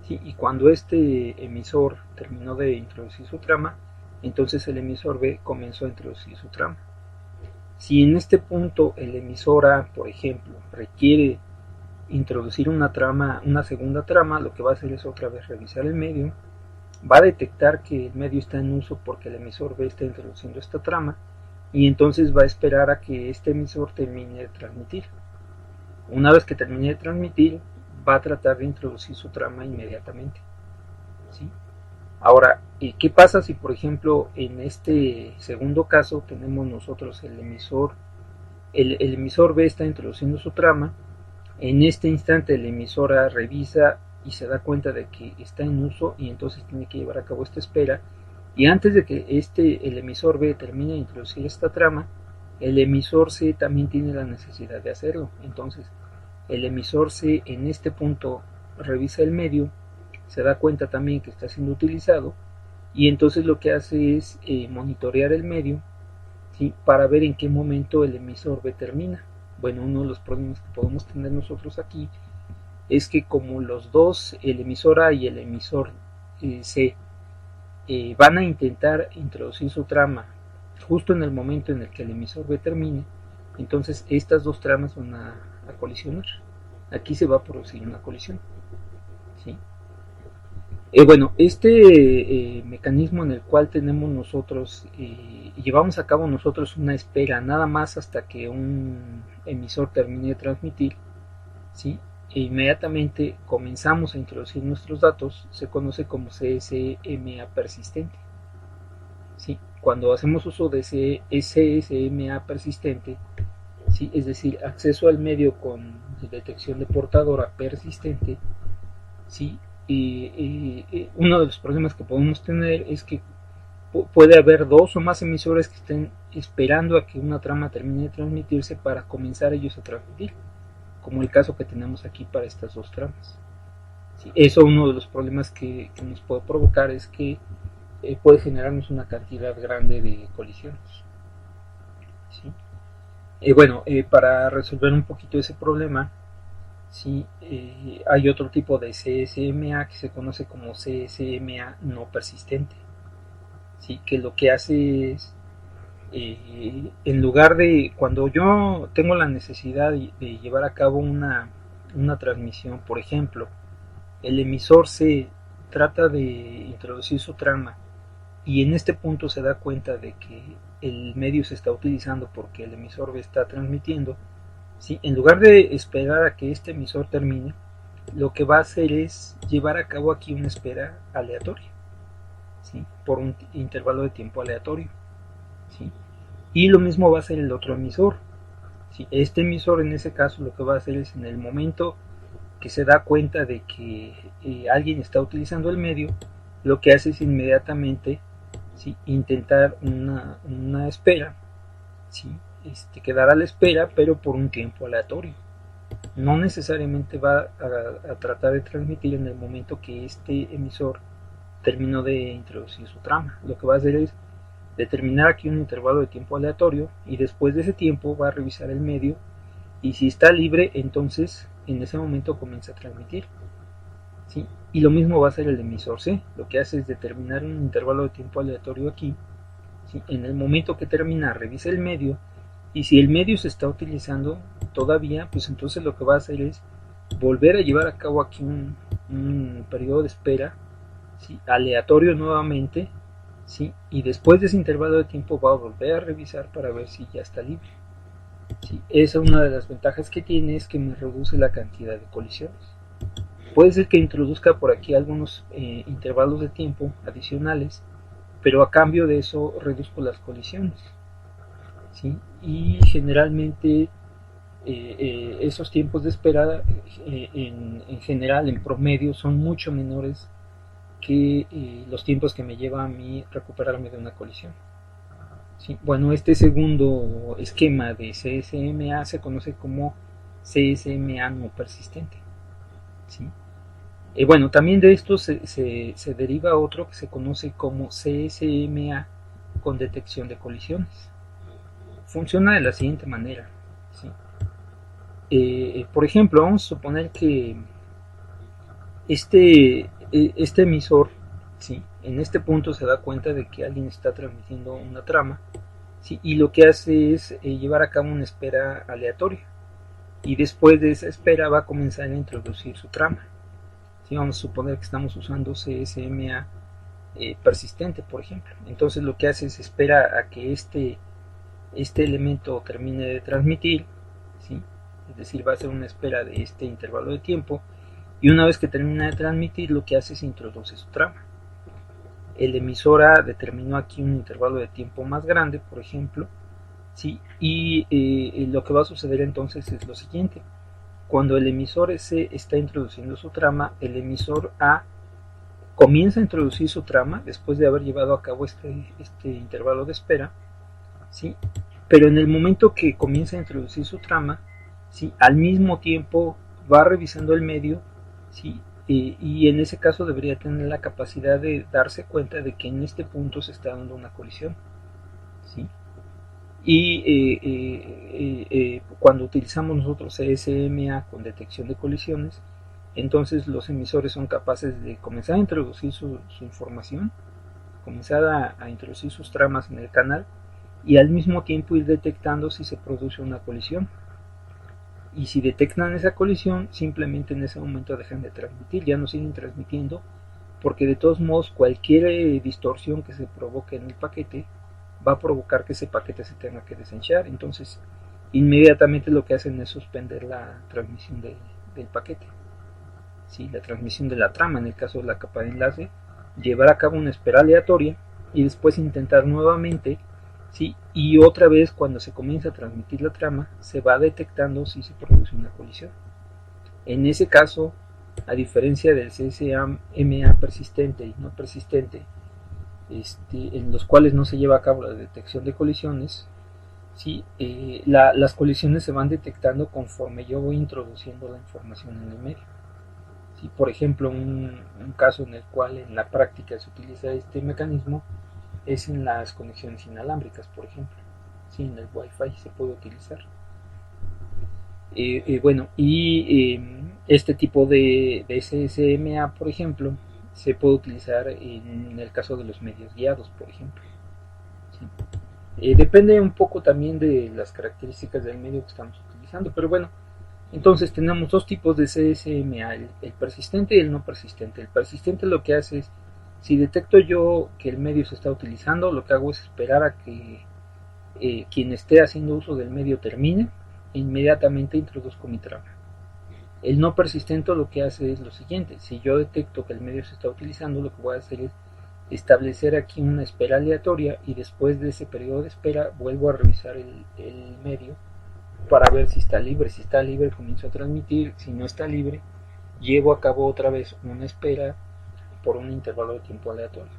S1: ¿sí?, y cuando este emisor terminó de introducir su trama, entonces el emisor B comenzó a introducir su trama. Si en este punto el emisor A, por ejemplo, requiere introducir una segunda trama, lo que va a hacer es otra vez revisar el medio, va a detectar que el medio está en uso porque el emisor B está introduciendo esta trama, y entonces va a esperar a que este emisor termine de transmitir. Una vez que termine de transmitir, va a tratar de introducir su trama inmediatamente, ¿sí? Ahora, ¿qué pasa si, por ejemplo, en este segundo caso tenemos nosotros el emisor B está introduciendo su trama? En este instante el emisor A revisa y se da cuenta de que está en uso, y entonces tiene que llevar a cabo esta espera, y antes de que el emisor B termine de introducir esta trama, el emisor C también tiene la necesidad de hacerlo. Entonces el emisor C en este punto revisa el medio, se da cuenta también que está siendo utilizado, y entonces lo que hace es monitorear el medio, ¿sí? Para ver en qué momento el emisor B termina. Bueno, uno de los problemas que podemos tener nosotros aquí es que como los dos, el emisor A y el emisor C, van a intentar introducir su trama justo en el momento en el que el emisor B termine, entonces estas dos tramas van a colisionar. Aquí se va a producir una colisión, ¿sí? Bueno, este mecanismo en el cual tenemos nosotros, llevamos a cabo nosotros una espera nada más hasta que un emisor termine de transmitir, ¿sí? E inmediatamente comenzamos a introducir nuestros datos, se conoce como CSMA persistente, ¿sí? Cuando hacemos uso de ese CSMA persistente, ¿sí? Es decir, acceso al medio con detección de portadora persistente, ¿sí? Y uno de los problemas que podemos tener es que puede haber dos o más emisores que estén esperando a que una trama termine de transmitirse para comenzar ellos a transmitir, como el caso que tenemos aquí para estas dos tramas. ¿Sí? Eso, uno de los problemas que nos puede provocar es que puede generarnos una cantidad grande de colisiones. ¿Sí? Bueno, para resolver un poquito ese problema, ¿sí? Hay otro tipo de CSMA que se conoce como CSMA no persistente, ¿sí? Que lo que hace es, en lugar de, cuando yo tengo la necesidad de llevar a cabo una transmisión, por ejemplo, el emisor C trata de introducir su trama y en este punto se da cuenta de que el medio se está utilizando porque el emisor B está transmitiendo, ¿sí? En lugar de esperar a que este emisor termine, lo que va a hacer es llevar a cabo aquí una espera aleatoria, ¿sí? Por un intervalo de tiempo aleatorio, ¿sí? Y lo mismo va a hacer el otro emisor, ¿sí? Este emisor en ese caso lo que va a hacer es, en el momento que se da cuenta de que alguien está utilizando el medio, lo que hace es inmediatamente, ¿sí? Intentar una espera, ¿sí? Quedar a la espera, pero por un tiempo aleatorio. No necesariamente va a tratar de transmitir en el momento que este emisor terminó de introducir su trama. Lo que va a hacer es determinar aquí un intervalo de tiempo aleatorio y después de ese tiempo va a revisar el medio y si está libre, entonces en ese momento comienza a transmitir, ¿sí? Y lo mismo va a hacer el emisor C. Lo que hace es determinar un intervalo de tiempo aleatorio aquí, ¿sí? En el momento que termina, revisa el medio y si el medio se está utilizando todavía, pues entonces lo que va a hacer es volver a llevar a cabo aquí un periodo de espera, ¿sí? Aleatorio nuevamente, ¿sí? Y después de ese intervalo de tiempo va a volver a revisar para ver si ya está libre, ¿sí? Esa es una de las ventajas que tiene, es que me reduce la cantidad de colisiones. Puede ser que introduzca por aquí algunos intervalos de tiempo adicionales, pero a cambio de eso reduzco las colisiones, ¿sí? Y generalmente esos tiempos de espera en general, en promedio, son mucho menores que los tiempos que me lleva a mí recuperarme de una colisión. ¿Sí? Bueno, este segundo esquema de CSMA se conoce como CSMA no persistente, ¿sí? Bueno, también de esto se deriva otro que se conoce como CSMA con detección de colisiones. Funciona de la siguiente manera, ¿sí? Por ejemplo, vamos a suponer que este emisor, ¿sí? En este punto se da cuenta de que alguien está transmitiendo una trama, ¿sí? Y lo que hace es llevar a cabo una espera aleatoria y después de esa espera va a comenzar a introducir su trama, ¿sí? Vamos a suponer que estamos usando CSMA persistente, por ejemplo. Entonces lo que hace es espera a que este elemento termine de transmitir, ¿sí? Es decir, va a ser una espera de este intervalo de tiempo y una vez que termina de transmitir lo que hace es introduce su trama. El emisor A determinó aquí un intervalo de tiempo más grande, por ejemplo, ¿sí? Y lo que va a suceder entonces es lo siguiente: cuando el emisor S está introduciendo su trama, el emisor A comienza a introducir su trama después de haber llevado a cabo este intervalo de espera, ¿sí? Pero en el momento que comienza a introducir su trama, ¿sí? Al mismo tiempo va revisando el medio, ¿sí? Y en ese caso debería tener la capacidad de darse cuenta de que en este punto se está dando una colisión, ¿sí? Y cuando utilizamos nosotros CSMA con detección de colisiones, entonces los emisores son capaces de comenzar a introducir su información, comenzar a introducir sus tramas en el canal y al mismo tiempo ir detectando si se produce una colisión. Y si detectan esa colisión, simplemente en ese momento dejan de transmitir, ya no siguen transmitiendo, porque de todos modos cualquier distorsión que se provoque en el paquete va a provocar que ese paquete se tenga que desenchar. Entonces inmediatamente lo que hacen es suspender la transmisión del paquete, ¿sí? La transmisión de la trama, en el caso de la capa de enlace, llevar a cabo una espera aleatoria y después intentar nuevamente, ¿sí? Y otra vez cuando se comienza a transmitir la trama se va detectando si se produce una colisión. En ese caso, a diferencia del CSMA persistente y no persistente, en los cuales no se lleva a cabo la detección de colisiones, ¿sí? Las colisiones se van detectando conforme yo voy introduciendo la información en el medio. ¿Sí? Por ejemplo, un caso en el cual en la práctica se utiliza este mecanismo es en las conexiones inalámbricas, por ejemplo. ¿Sí? En el Wi-Fi se puede utilizar. Bueno, y este tipo de SSMA, por ejemplo, se puede utilizar en el caso de los medios guiados, por ejemplo. ¿Sí? Depende un poco también de las características del medio que estamos utilizando, pero bueno, entonces tenemos dos tipos de CSMA, el persistente y el no persistente. El persistente lo que hace es, si detecto yo que el medio se está utilizando, lo que hago es esperar a que quien esté haciendo uso del medio termine e inmediatamente introduzco mi trama. El no persistente lo que hace es lo siguiente, si yo detecto que el medio se está utilizando, lo que voy a hacer es establecer aquí una espera aleatoria y después de ese periodo de espera vuelvo a revisar el medio para ver si está libre. Si está libre comienzo a transmitir, si no está libre llevo a cabo otra vez una espera por un intervalo de tiempo aleatorio.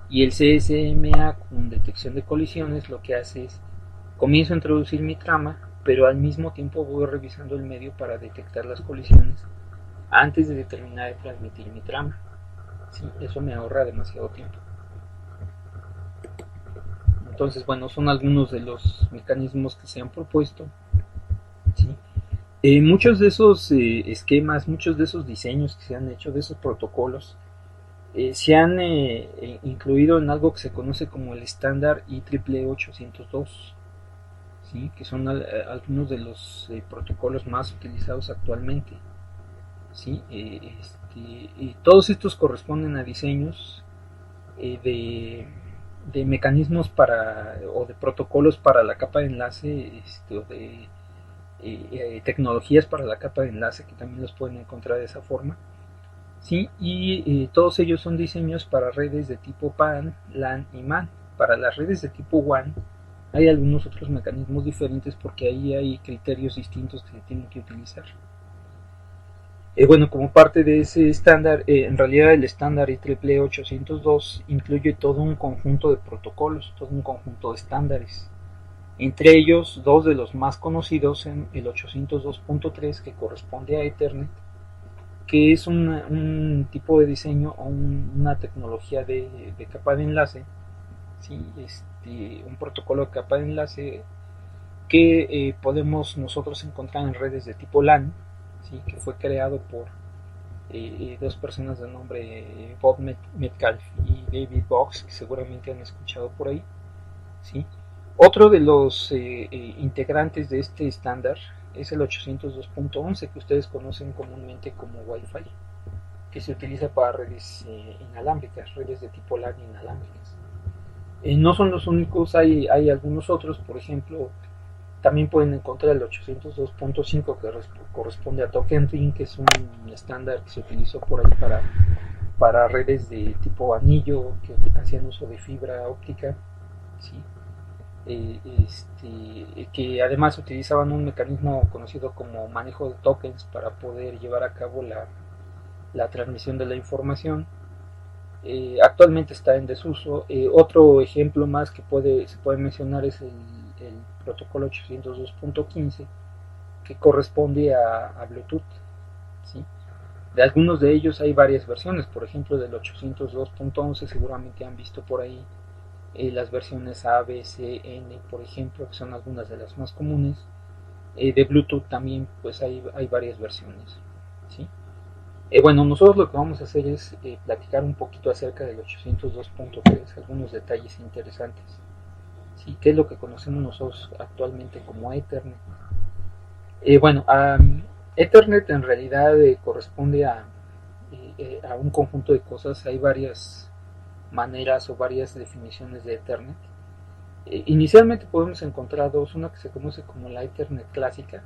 S1: Y el CSMA con detección de colisiones lo que hace es comienzo a introducir mi trama, pero al mismo tiempo voy revisando el medio para detectar las colisiones antes de terminar de transmitir mi trama. Sí, eso me ahorra demasiado tiempo. Entonces, bueno, son algunos de los mecanismos que se han propuesto. ¿Sí? Muchos de esos esquemas, muchos de esos diseños que se han hecho, de esos protocolos, se han incluido en algo que se conoce como el estándar IEEE 802, ¿sí? Que son algunos de los protocolos más utilizados actualmente. ¿Sí? Y todos estos corresponden a diseños de mecanismos para o de protocolos para la capa de enlace, o de tecnologías para la capa de enlace que también los pueden encontrar de esa forma. ¿Sí? Y todos ellos son diseños para redes de tipo PAN, LAN y MAN. Para las redes de tipo WAN hay algunos otros mecanismos diferentes porque ahí hay criterios distintos que se tienen que utilizar. Bueno, como parte de ese estándar, en realidad el estándar IEEE 802 incluye todo un conjunto de protocolos, todo un conjunto de estándares. Entre ellos, dos de los más conocidos son el 802.3, que corresponde a Ethernet, que es un tipo de diseño o una tecnología de capa de enlace, ¿sí? Un protocolo de capa de enlace que podemos nosotros encontrar en redes de tipo LAN, ¿sí? Que fue creado por dos personas de nombre Bob Metcalf y David Box, que seguramente han escuchado por ahí. ¿Sí? Otro de los integrantes de este estándar es el 802.11, que ustedes conocen comúnmente como Wi-Fi, que se utiliza para redes inalámbricas, redes de tipo LAN inalámbricas. No son los únicos, hay algunos otros, por ejemplo, también pueden encontrar el 802.5 que corresponde a Token Ring, que es un estándar que se utilizó por ahí para redes de tipo anillo que hacían uso de fibra óptica, ¿sí? Que además utilizaban un mecanismo conocido como manejo de tokens para poder llevar a cabo la transmisión de la información. Actualmente está en desuso. Otro ejemplo más que se puede mencionar es el protocolo 802.15, que corresponde a Bluetooth. ¿Sí? De algunos de ellos hay varias versiones, por ejemplo del 802.11 seguramente han visto por ahí las versiones A, B, C, N, por ejemplo, que son algunas de las más comunes. De Bluetooth también pues hay varias versiones, ¿sí? Bueno, nosotros lo que vamos a hacer es platicar un poquito acerca del 802.3, algunos detalles interesantes, ¿sí? ¿Qué es lo que conocemos nosotros actualmente como Ethernet? Bueno, Ethernet en realidad corresponde a un conjunto de cosas. Hay varias maneras o varias definiciones de Ethernet. Inicialmente podemos encontrar dos, una que se conoce como la Ethernet clásica,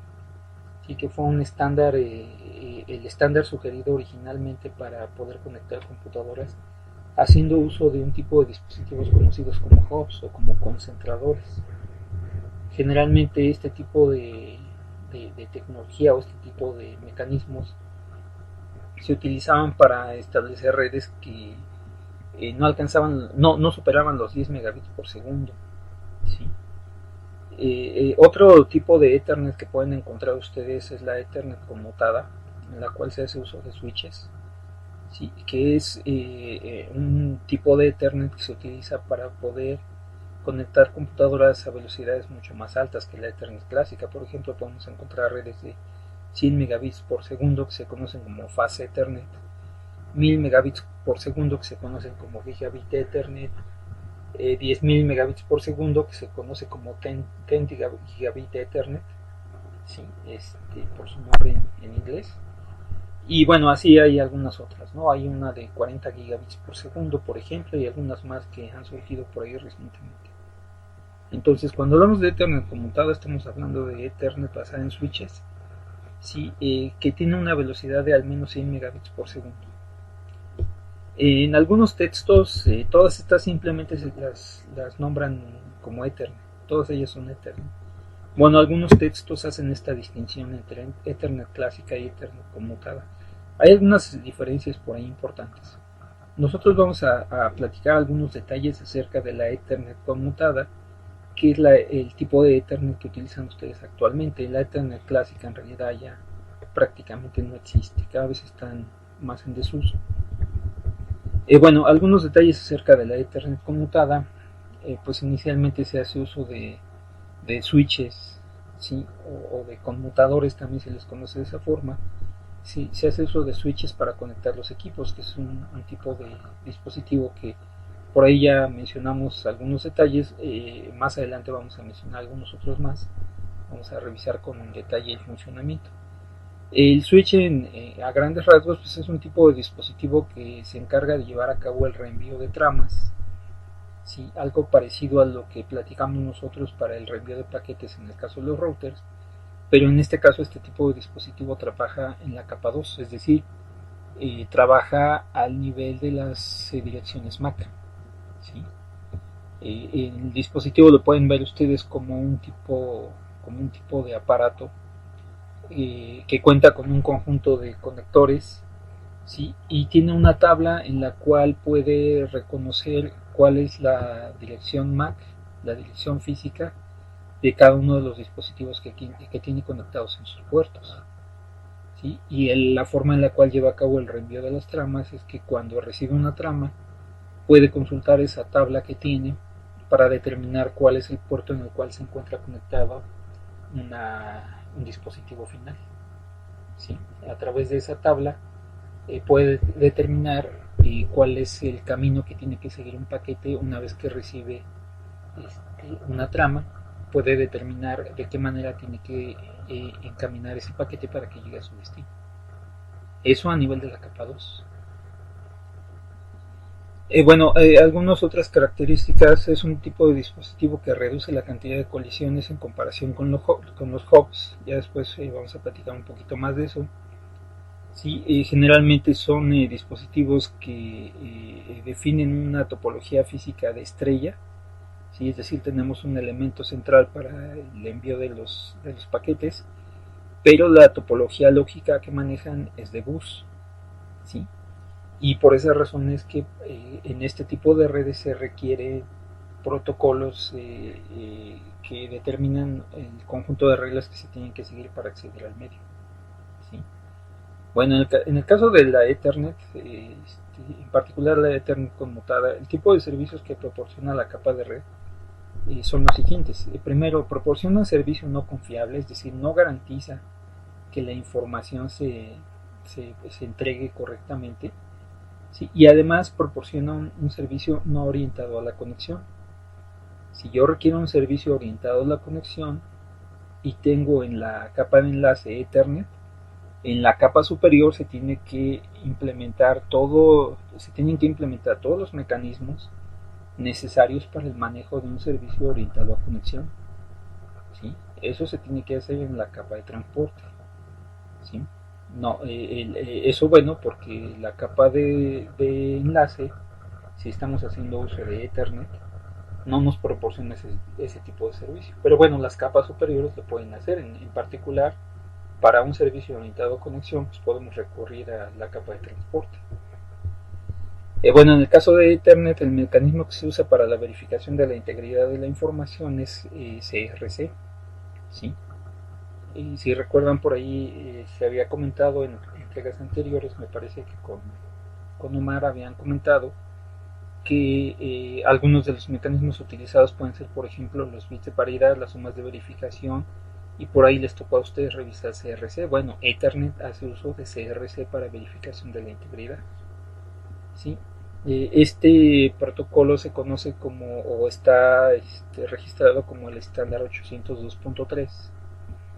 S1: sí, que fue un estándar, el estándar sugerido originalmente para poder conectar computadoras, haciendo uso de un tipo de dispositivos conocidos como hubs o como concentradores. Generalmente este tipo de tecnología o este tipo de mecanismos se utilizaban para establecer redes que no alcanzaban, no superaban los 10 megabits por segundo. ¿Sí? Otro tipo de Ethernet que pueden encontrar ustedes es la Ethernet conmutada, en la cual se hace uso de switches, ¿sí? Que es un tipo de Ethernet que se utiliza para poder conectar computadoras a velocidades mucho más altas que la Ethernet clásica. Por ejemplo, podemos encontrar redes de 100 megabits por segundo que se conocen como Fast Ethernet, 1000 megabits por segundo que se conocen como Gigabit Ethernet, 10.000 megabits por segundo que se conoce como 10 gigabit Ethernet, ¿sí? Por su nombre en inglés. Y bueno, así hay algunas otras, ¿no? Hay una de 40 gigabits por segundo, por ejemplo, y algunas más que han surgido por ahí recientemente. Entonces, cuando hablamos de Ethernet conmutada, estamos hablando de Ethernet basada en switches, ¿sí? Que tiene una velocidad de al menos 100 megabits por segundo. En algunos textos, todas estas simplemente las nombran como Ethernet, todas ellas son Ethernet. Bueno, algunos textos hacen esta distinción entre Ethernet clásica y Ethernet conmutada. Hay algunas diferencias por ahí importantes. Nosotros vamos a platicar algunos detalles acerca de la Ethernet conmutada, que es el tipo de Ethernet que utilizan ustedes actualmente. La Ethernet clásica en realidad ya prácticamente no existe, cada vez están más en desuso. Bueno, algunos detalles acerca de la Ethernet conmutada, pues inicialmente se hace uso de switches, ¿sí? O de conmutadores, también se les conoce de esa forma. Sí, se hace uso de switches para conectar los equipos, que es un tipo de dispositivo que por ahí ya mencionamos algunos detalles. Más adelante vamos a mencionar algunos otros más. Vamos a revisar con detalle el funcionamiento. El switch a grandes rasgos pues es un tipo de dispositivo que se encarga de llevar a cabo el reenvío de tramas, ¿sí? Algo parecido a lo que platicamos nosotros para el reenvío de paquetes en el caso de los routers, pero en este caso este tipo de dispositivo trabaja en la capa 2, es decir, trabaja al nivel de las direcciones MAC, ¿sí? El dispositivo lo pueden ver ustedes como un tipo de aparato que cuenta con un conjunto de conectores, ¿sí? Y tiene una tabla en la cual puede reconocer cuál es la dirección MAC, la dirección física de cada uno de los dispositivos que tiene conectados en sus puertos, ¿sí? Y la forma en la cual lleva a cabo el reenvío de las tramas es que cuando recibe una trama puede consultar esa tabla que tiene para determinar cuál es el puerto en el cual se encuentra conectado un dispositivo final, ¿sí? A través de esa tabla puede determinar cuál es el camino que tiene que seguir un paquete una vez que recibe una trama. Puede determinar de qué manera tiene que encaminar ese paquete para que llegue a su destino. Eso a nivel de la capa 2. Bueno, algunas otras características: es un tipo de dispositivo que reduce la cantidad de colisiones en comparación con los hubs. Ya después vamos a platicar un poquito más de eso. Sí, generalmente son dispositivos que definen una topología física de estrella, ¿sí? Es decir, tenemos un elemento central para el envío de los paquetes, pero la topología lógica que manejan es de bus, ¿sí? Y por esa razón es que en este tipo de redes se requiere protocolos que determinan el conjunto de reglas que se tienen que seguir para acceder al medio, ¿sí? Bueno, en el caso de la Ethernet, en particular la Ethernet conmutada, el tipo de servicios que proporciona la capa de red son los siguientes. Primero, proporciona un servicio no confiable, es decir, no garantiza que la información se entregue correctamente. ¿Sí? Y además proporciona un servicio no orientado a la conexión. Si yo requiero un servicio orientado a la conexión y tengo en la capa de enlace Ethernet, en la capa superior se tienen que implementar todos los mecanismos necesarios para el manejo de un servicio orientado a conexión. ¿Sí? Eso se tiene que hacer en la capa de transporte. ¿Sí? No, eso bueno porque la capa de enlace, si estamos haciendo uso de Ethernet, no nos proporciona ese tipo de servicio. Pero bueno, las capas superiores lo pueden hacer. En particular, para un servicio orientado a conexión, pues podemos recurrir a la capa de transporte. Bueno, en el caso de Ethernet, el mecanismo que se usa para la verificación de la integridad de la información es CRC. ¿Sí? Y si recuerdan por ahí, se había comentado en entregas anteriores, me parece que con Omar habían comentado que algunos de los mecanismos utilizados pueden ser, por ejemplo, los bits de paridad, las sumas de verificación, y por ahí les tocó a ustedes revisar CRC. Bueno, Ethernet hace uso de CRC para verificación de la integridad. ¿Sí? Este protocolo se conoce como, o está registrado como el estándar 802.3,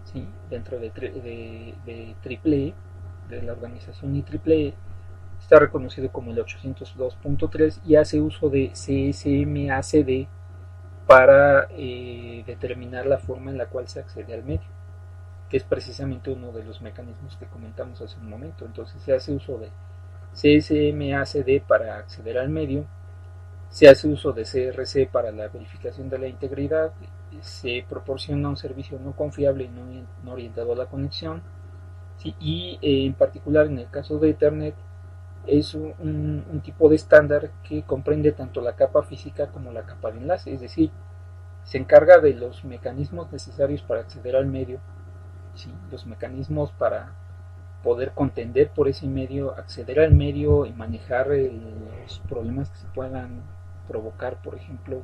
S1: ¿sí? Dentro de AAA, de la organización IEEE, está reconocido como el 802.3 y hace uso de CSMACD para determinar la forma en la cual se accede al medio, que es precisamente uno de los mecanismos que comentamos hace un momento. Entonces se hace uso de CSMACD para acceder al medio, se hace uso de CRC para la verificación de la integridad, se proporciona un servicio no confiable y no orientado a la conexión, ¿sí? Y en particular en el caso de Ethernet es un tipo de estándar que comprende tanto la capa física como la capa de enlace, es decir, se encarga de los mecanismos necesarios para acceder al medio, ¿sí? Los mecanismos para poder contender por ese medio, acceder al medio y manejar los problemas que se puedan provocar, por ejemplo,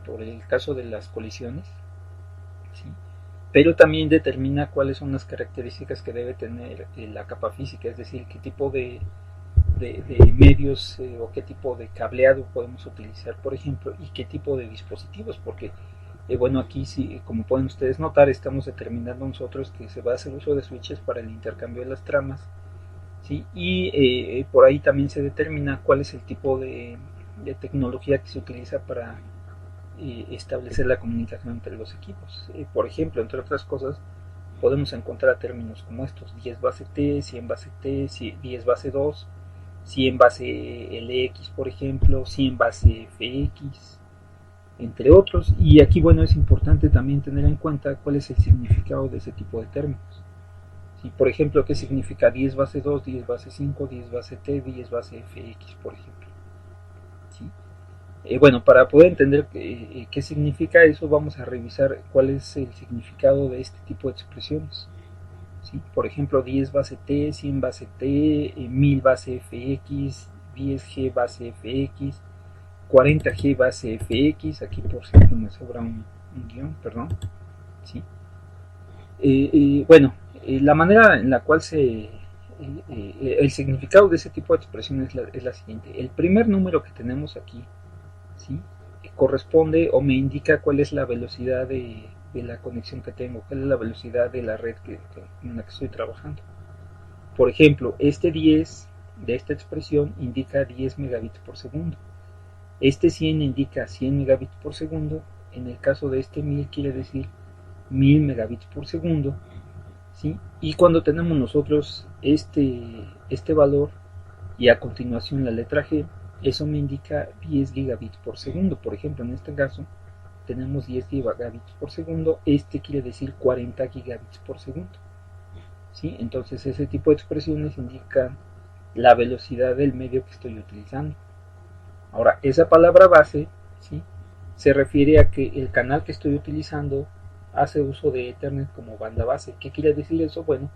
S1: por el caso de las colisiones, ¿sí? Pero también determina cuáles son las características que debe tener la capa física, es decir, qué tipo de medios o qué tipo de cableado podemos utilizar, por ejemplo, y qué tipo de dispositivos, porque bueno, aquí sí, como pueden ustedes notar, estamos determinando nosotros que se va a hacer uso de switches para el intercambio de las tramas, ¿sí? Y por ahí también se determina cuál es el tipo de tecnología que se utiliza para establecer la comunicación entre los equipos. Por ejemplo, entre otras cosas, podemos encontrar términos como estos: 10 base T, 100 base T, 10 base 2, 100 base LX, por ejemplo, 100 base FX, entre otros. Y aquí, bueno, es importante también tener en cuenta cuál es el significado de ese tipo de términos. ¿Sí? Por ejemplo, qué significa 10 base 2, 10 base 5, 10 base T, 10 base FX, por ejemplo. ¿Sí? Bueno, para poder entender qué significa eso, vamos a revisar cuál es el significado de este tipo de expresiones. ¿Sí? Por ejemplo, 10 base T, 100 base T, 1000 base FX, 10G base FX, 40G base FX, aquí por cierto me sobra un guión, perdón. ¿Sí? Bueno, la manera en la cual el significado de ese tipo de expresiones es la siguiente. El primer número que tenemos aquí, ¿sí? Corresponde o me indica cuál es la velocidad de la conexión que tengo, cuál es la velocidad de la red en la que estoy trabajando. Por ejemplo, este 10 de esta expresión indica 10 megabits por segundo. Este 100 indica 100 megabits por segundo. En el caso de este 1000 quiere decir 1000 megabits por segundo. ¿Sí? Y cuando tenemos nosotros este valor y a continuación la letra G, eso me indica 10 gigabits por segundo. Por ejemplo, en este caso tenemos 10 gigabits por segundo, este quiere decir 40 gigabits por segundo. ¿Sí? Entonces ese tipo de expresiones indican la velocidad del medio que estoy utilizando. Ahora, esa palabra base, ¿sí?, se refiere a que el canal que estoy utilizando hace uso de Ethernet como banda base. ¿Qué quiere decir eso? Bueno,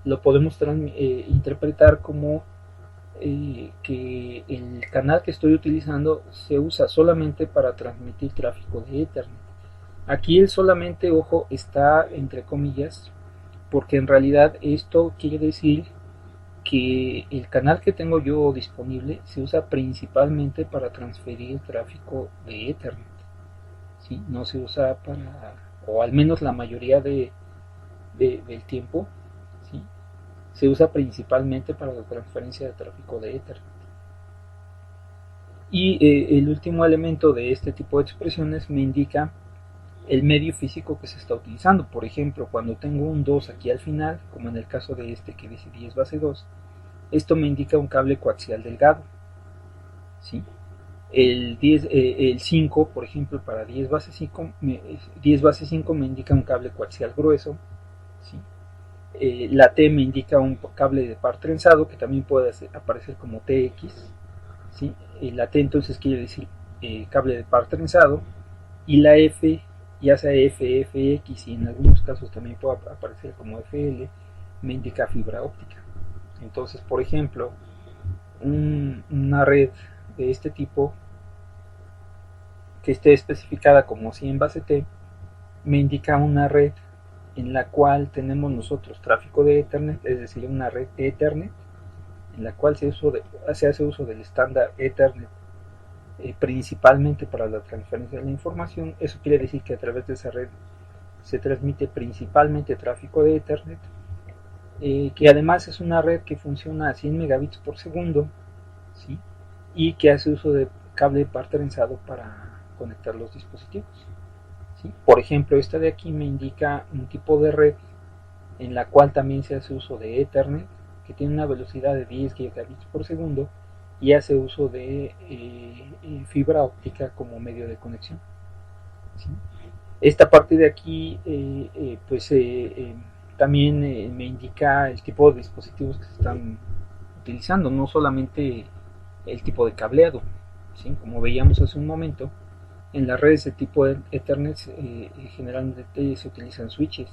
S1: lo podemos interpretar como que el canal que estoy utilizando se usa solamente para transmitir tráfico de Ethernet. Aquí el solamente, ojo, está entre comillas, porque en realidad esto quiere decir que el canal que tengo yo disponible se usa principalmente para transferir tráfico de Ethernet, ¿sí? No se usa para, o al menos la mayoría del tiempo, ¿sí? Se usa principalmente para la transferencia de tráfico de Ethernet. Y el último elemento de este tipo de expresiones me indica el medio físico que se está utilizando. Por ejemplo, cuando tengo un 2 aquí al final, como en el caso de este que dice 10 base 2, esto me indica un cable coaxial delgado, ¿sí? El 5, por ejemplo, para 10 base 5, 10 base 5 me indica un cable coaxial grueso, ¿sí? La T me indica un cable de par trenzado, que también puede aparecer como TX, ¿sí? La T entonces quiere decir cable de par trenzado, y la F, ya sea FX y en algunos casos también puede aparecer como FL, me indica fibra óptica. Entonces, por ejemplo, una red de este tipo que esté especificada como 100 base T me indica una red en la cual tenemos nosotros tráfico de Ethernet, es decir, una red Ethernet en la cual se hace uso del estándar Ethernet principalmente para la transferencia de la información. Eso quiere decir que a través de esa red se transmite principalmente tráfico de Ethernet, que además es una red que funciona a 100 megabits por segundo, ¿sí? Y que hace uso de cable par trenzado para conectar los dispositivos, ¿sí? Por ejemplo, esta de aquí me indica un tipo de red en la cual también se hace uso de Ethernet, que tiene una velocidad de 10 gigabits por segundo y hace uso de fibra óptica como medio de conexión, ¿sí? Esta parte de aquí también me indica el tipo de dispositivos que se están utilizando, no solamente el tipo de cableado, ¿sí? Como veíamos hace un momento, en las redes de tipo Ethernet generalmente se utilizan switches.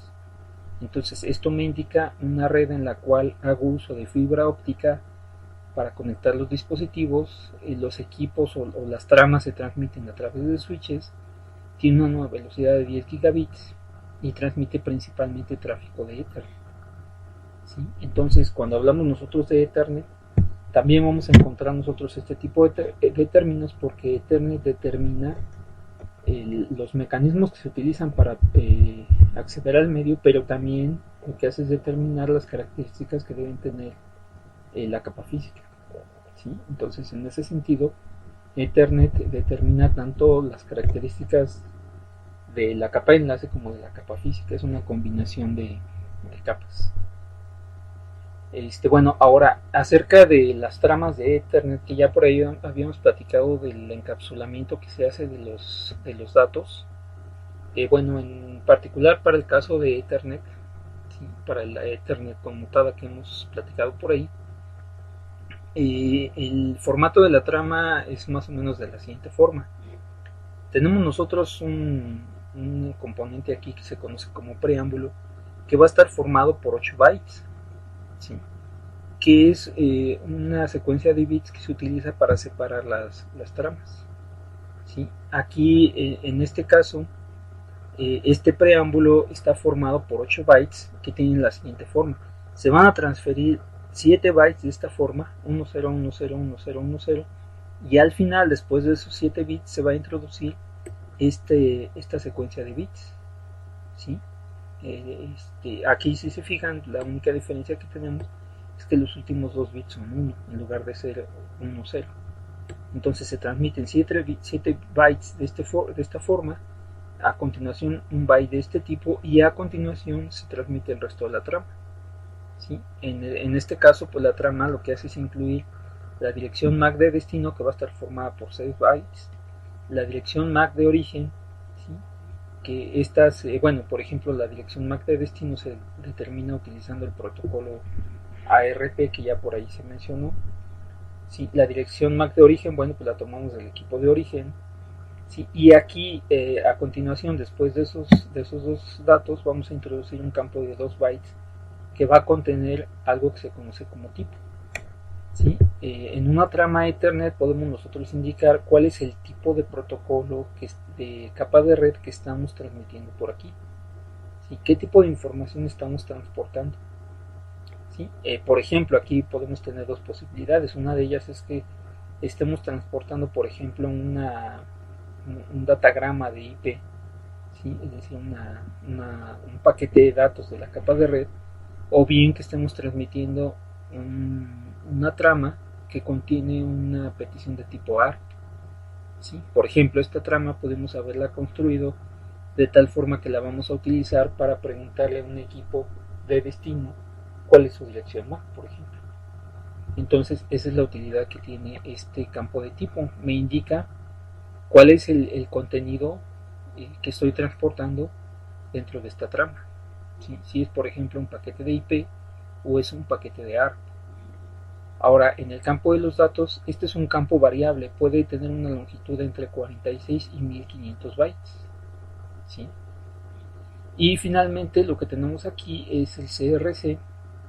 S1: Entonces esto me indica una red en la cual hago uso de fibra óptica para conectar los dispositivos, los equipos o las tramas se transmiten a través de switches, tiene una velocidad de 10 gigabits y transmite principalmente tráfico de Ethernet, ¿sí? Entonces cuando hablamos nosotros de Ethernet, también vamos a encontrar nosotros este tipo de términos, porque Ethernet determina los mecanismos que se utilizan para acceder al medio, pero también lo que hace es determinar las características que deben tener la capa física, ¿sí? Entonces en ese sentido Ethernet determina tanto las características de la capa de enlace como de la capa física, es una combinación de capas. Bueno, ahora acerca de las tramas de Ethernet, que ya por ahí habíamos platicado del encapsulamiento que se hace de los datos. Bueno, en particular para el caso de Ethernet, ¿sí? Para la Ethernet conmutada que hemos platicado por ahí, el formato de la trama es más o menos de la siguiente forma. Tenemos nosotros un componente aquí que se conoce como preámbulo, que va a estar formado por 8 bytes, ¿sí? Que es una secuencia de bits que se utiliza para separar las tramas, ¿sí? Aquí en este caso este preámbulo está formado por 8 bytes que tienen la siguiente forma. Se van a transferir 7 bytes de esta forma, 10, 10, 10, 10, y al final, después de esos 7 bits, se va a introducir esta secuencia de bits, ¿sí? Aquí, si se fijan, la única diferencia que tenemos es que los últimos 2 bits son 1 en lugar de ser 1, 0. Entonces se transmiten 7 bytes de esta forma, a continuación un byte de este tipo, y a continuación se transmite el resto de la trama, ¿sí? En este caso, pues la trama lo que hace es incluir la dirección MAC de destino, que va a estar formada por 6 bytes, la dirección MAC de origen, ¿sí? Que estas, bueno, por ejemplo, la dirección MAC de destino se determina utilizando el protocolo ARP, que ya por ahí se mencionó, ¿sí? La dirección MAC de origen, bueno, pues la tomamos del equipo de origen, ¿sí? Y aquí, a continuación, después de esos 2 datos, vamos a introducir un campo de 2 bytes que va a contener algo que se conoce como tipo, ¿sí? en una trama Ethernet podemos nosotros indicar cuál es el tipo de protocolo de capa de red que estamos transmitiendo por aquí. ¿Sí? ¿Qué tipo de información estamos transportando? ¿Sí? Por ejemplo, aquí podemos tener dos posibilidades. Una de ellas es que estemos transportando, por ejemplo, un datagrama de IP, ¿sí? Es decir, un paquete de datos de la capa de red, o bien que estemos transmitiendo una trama que contiene una petición de tipo ARP. ¿Sí? Por ejemplo, esta trama podemos haberla construido de tal forma que la vamos a utilizar para preguntarle a un equipo de destino cuál es su dirección MAC, por ejemplo. Entonces, esa es la utilidad que tiene este campo de tipo. Me indica cuál es el contenido que estoy transportando dentro de esta trama. ¿Sí? Si es, por ejemplo, un paquete de IP o es un paquete de ARP. Ahora, en el campo de los datos, este es un campo variable, puede tener una longitud entre 46 y 1500 bytes. ¿Sí? Y finalmente lo que tenemos aquí es el CRC,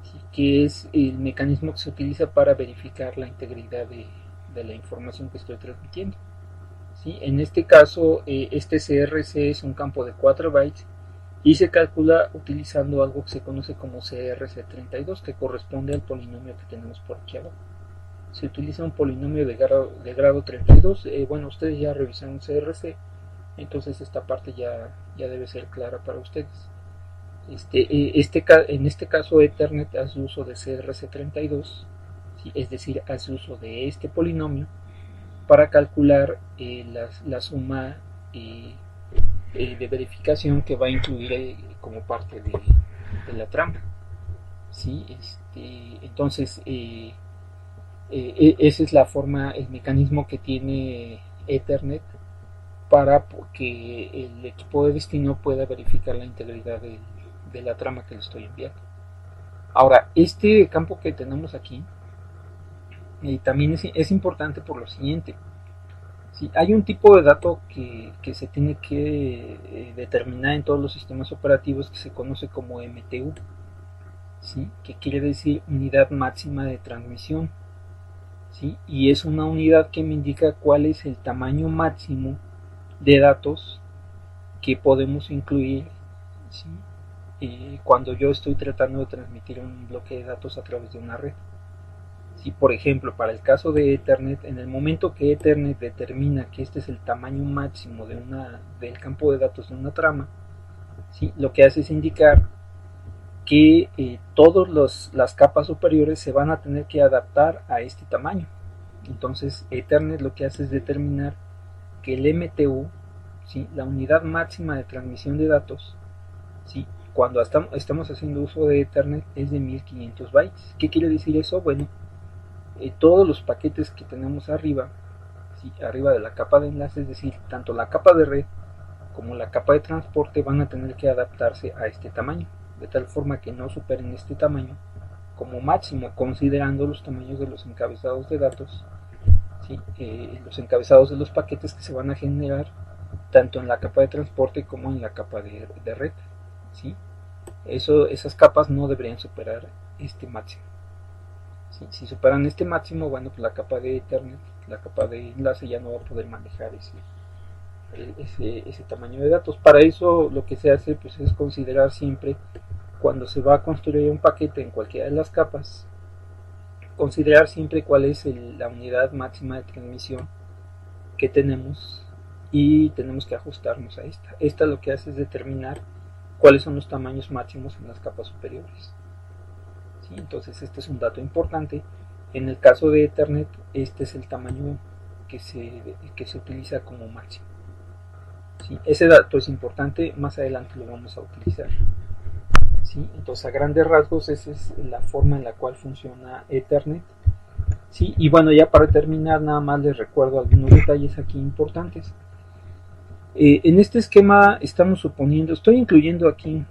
S1: ¿sí? Que es el mecanismo que se utiliza para verificar la integridad de la información que estoy transmitiendo. ¿Sí? En este caso, este CRC es un campo de 4 bytes y se calcula utilizando algo que se conoce como CRC32, que corresponde al polinomio que tenemos por aquí abajo. Se utiliza un polinomio de grado 32. Bueno, ustedes ya revisaron CRC, entonces esta parte ya debe ser clara para ustedes. En este caso Ethernet hace uso de CRC32, ¿sí? Es decir, hace uso de este polinomio para calcular la suma de verificación que va a incluir como parte de la trama. ¿Sí? Entonces, esa es la forma, el mecanismo que tiene Ethernet para que el equipo de destino pueda verificar la integridad de la trama que le estoy enviando. Ahora, este campo que tenemos aquí también es importante por lo siguiente. ¿Sí? Hay un tipo de dato que se tiene que determinar en todos los sistemas operativos que se conoce como MTU, ¿sí? Que quiere decir unidad máxima de transmisión. ¿Sí? Y es una unidad que me indica cuál es el tamaño máximo de datos que podemos incluir, ¿sí? Cuando yo estoy tratando de transmitir un bloque de datos a través de una red. Si por ejemplo para el caso de Ethernet, en el momento que Ethernet determina que este es el tamaño máximo del campo de datos de una trama, ¿sí? Lo que hace es indicar que todas las capas superiores se van a tener que adaptar a este tamaño. Entonces Ethernet lo que hace es determinar que el MTU, ¿sí? La unidad máxima de transmisión de datos, ¿sí? Cuando estamos haciendo uso de Ethernet es de 1500 bytes. ¿Qué quiere decir eso? Bueno, todos los paquetes que tenemos arriba, ¿sí? Arriba de la capa de enlace, es decir, tanto la capa de red como la capa de transporte van a tener que adaptarse a este tamaño, de tal forma que no superen este tamaño como máximo, considerando los tamaños de los encabezados de datos, ¿sí? Los encabezados de los paquetes que se van a generar tanto en la capa de transporte como en la capa de red, ¿sí? Esas capas no deberían superar este máximo. ¿Sí? Si superan este máximo, bueno, pues la capa de Ethernet, la capa de enlace ya no va a poder manejar ese tamaño de datos. Para eso lo que se hace pues, es considerar siempre, cuando se va a construir un paquete en cualquiera de las capas, considerar siempre cuál es la unidad máxima de transmisión que tenemos y tenemos que ajustarnos a esta. Esta lo que hace es determinar cuáles son los tamaños máximos en las capas superiores. ¿Sí? Entonces este es un dato importante. En el caso de Ethernet, este es el tamaño que se utiliza como máximo. ¿Sí? Ese dato es importante, más adelante lo vamos a utilizar. ¿Sí? Entonces a grandes rasgos esa es la forma en la cual funciona Ethernet. ¿Sí? Y bueno, ya para terminar nada más les recuerdo algunos detalles aquí importantes. En este esquema estoy incluyendo aquí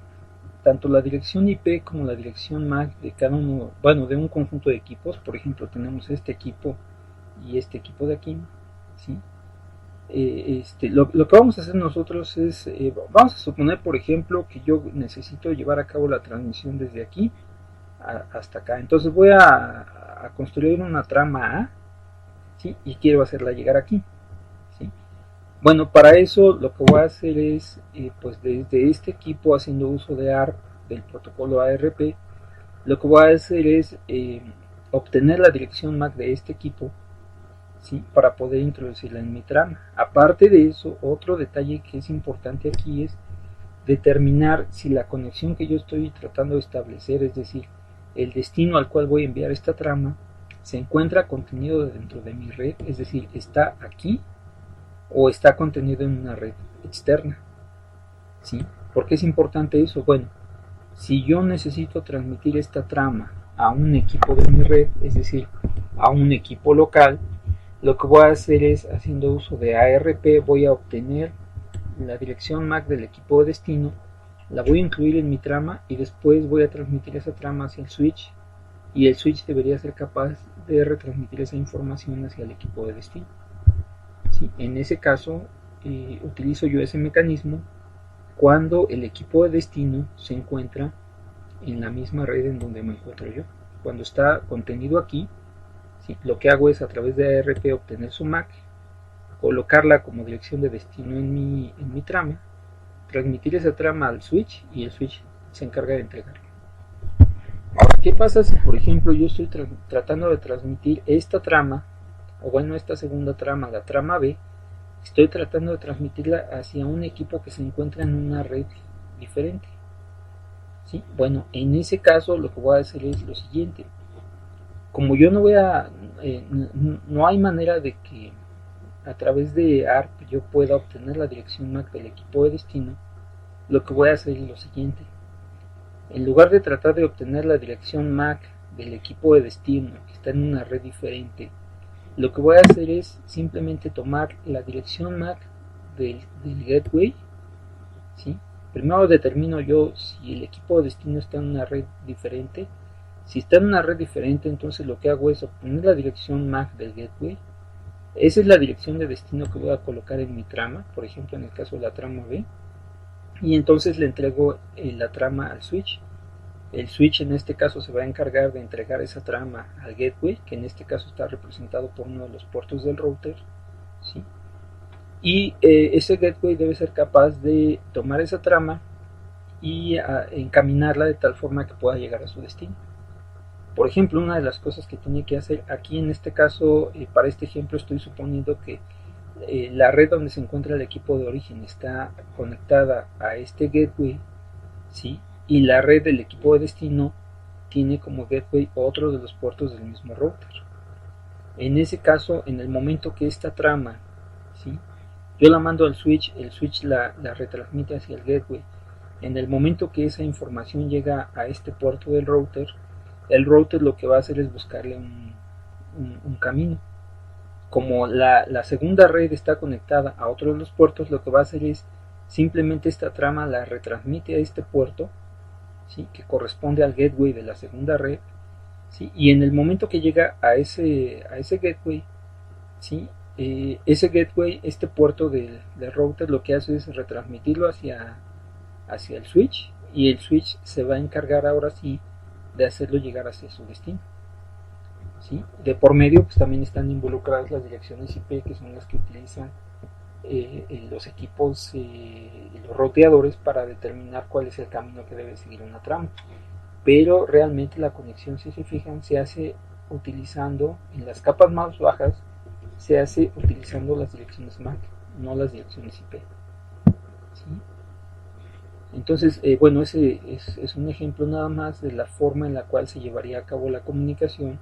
S1: tanto la dirección IP como la dirección MAC de cada uno, bueno, de un conjunto de equipos. Por ejemplo, tenemos este equipo y este equipo de aquí, ¿sí? Lo que vamos a hacer nosotros es, vamos a suponer, por ejemplo, que yo necesito llevar a cabo la transmisión desde aquí hasta acá. Entonces voy a a construir una trama A, ¿sí? Y quiero hacerla llegar aquí, ¿sí? Bueno, para eso lo que voy a hacer es, pues desde este equipo, haciendo uso de ARP, del protocolo ARP, lo que voy a hacer es obtener la dirección MAC de este equipo, ¿sí? Para poder introducirla en mi trama. Aparte de eso, otro detalle que es importante aquí es determinar si la conexión que yo estoy tratando de establecer, es decir, el destino al cual voy a enviar esta trama, se encuentra contenido dentro de mi red, es decir, está aquí o está contenido en una red externa, ¿sí? ¿Por qué es importante eso? Bueno, si yo necesito transmitir esta trama a un equipo de mi red, es decir, a un equipo local, lo que voy a hacer es, haciendo uso de ARP, voy a obtener la dirección MAC del equipo de destino, la voy a incluir en mi trama y después voy a transmitir esa trama hacia el switch, y el switch debería ser capaz de retransmitir esa información hacia el equipo de destino. ¿Sí? En ese caso, utilizo yo ese mecanismo cuando el equipo de destino se encuentra en la misma red en donde me encuentro yo. Cuando está contenido aquí, ¿sí? Lo que hago es, a través de ARP, obtener su MAC, colocarla como dirección de destino en mi trama, transmitir esa trama al switch y el switch se encarga de entregarla. Ahora, ¿qué pasa si, por ejemplo, yo estoy tratando de transmitir esta trama, o bueno, esta segunda trama, la trama B, estoy tratando de transmitirla hacia un equipo que se encuentra en una red diferente? ¿Sí? Bueno, en ese caso lo que voy a hacer es lo siguiente. Como yo no voy a, no hay manera de que a través de ARP yo pueda obtener la dirección MAC del equipo de destino, lo que voy a hacer es lo siguiente. En lugar de tratar de obtener la dirección MAC del equipo de destino que está en una red diferente, lo que voy a hacer es simplemente tomar la dirección MAC del gateway, ¿sí? Primero determino yo si el equipo de destino está en una red diferente. Si está en una red diferente, entonces lo que hago es obtener la dirección MAC del gateway. Esa es la dirección de destino que voy a colocar en mi trama, por ejemplo en el caso de la trama B, y entonces le entrego la trama al switch. El switch en este caso se va a encargar de entregar esa trama al gateway, que en este caso está representado por uno de los puertos del router, ¿sí? Y ese gateway debe ser capaz de tomar esa trama y encaminarla de tal forma que pueda llegar a su destino. Por ejemplo, una de las cosas que tiene que hacer aquí en este caso, para este ejemplo estoy suponiendo que la red donde se encuentra el equipo de origen está conectada a este gateway, ¿sí? Y la red del equipo de destino tiene como gateway otro de los puertos del mismo router. En ese caso, en el momento que esta trama, ¿sí? Yo la mando al switch, el switch la retransmite hacia el gateway. En el momento que esa información llega a este puerto del router, el router lo que va a hacer es buscarle un camino. Como la segunda red está conectada a otro de los puertos, lo que va a hacer es simplemente esta trama la retransmite a este puerto, ¿sí? Que corresponde al gateway de la segunda red, ¿sí? Y en el momento que llega a ese gateway, ¿sí? Ese gateway, este puerto del router, lo que hace es retransmitirlo hacia el switch, y el switch se va a encargar ahora sí de hacerlo llegar hacia su destino, ¿sí? De por medio pues también están involucradas las direcciones IP, que son las que utilizan los equipos, los roteadores, para determinar cuál es el camino que debe seguir una trama. Pero realmente la conexión, si se fijan, se hace utilizando, en las capas más bajas, se hace utilizando las direcciones MAC, no las direcciones IP, ¿sí? Entonces, bueno, ese es un ejemplo nada más de la forma en la cual se llevaría a cabo la comunicación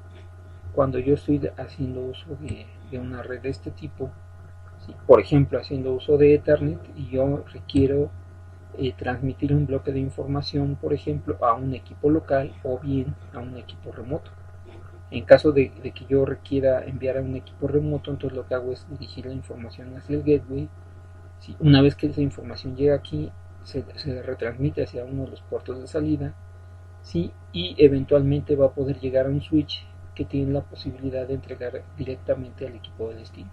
S1: cuando yo estoy haciendo uso de una red de este tipo, ¿sí? Por ejemplo, haciendo uso de Ethernet, y yo requiero transmitir un bloque de información, por ejemplo, a un equipo local o bien a un equipo remoto. En caso de que yo requiera enviar a un equipo remoto, entonces lo que hago es dirigir la información hacia el gateway, ¿sí? Una vez que esa información llega aquí, se retransmite hacia uno de los puertos de salida, ¿sí? Y eventualmente va a poder llegar a un switch que tiene la posibilidad de entregar directamente al equipo de destino.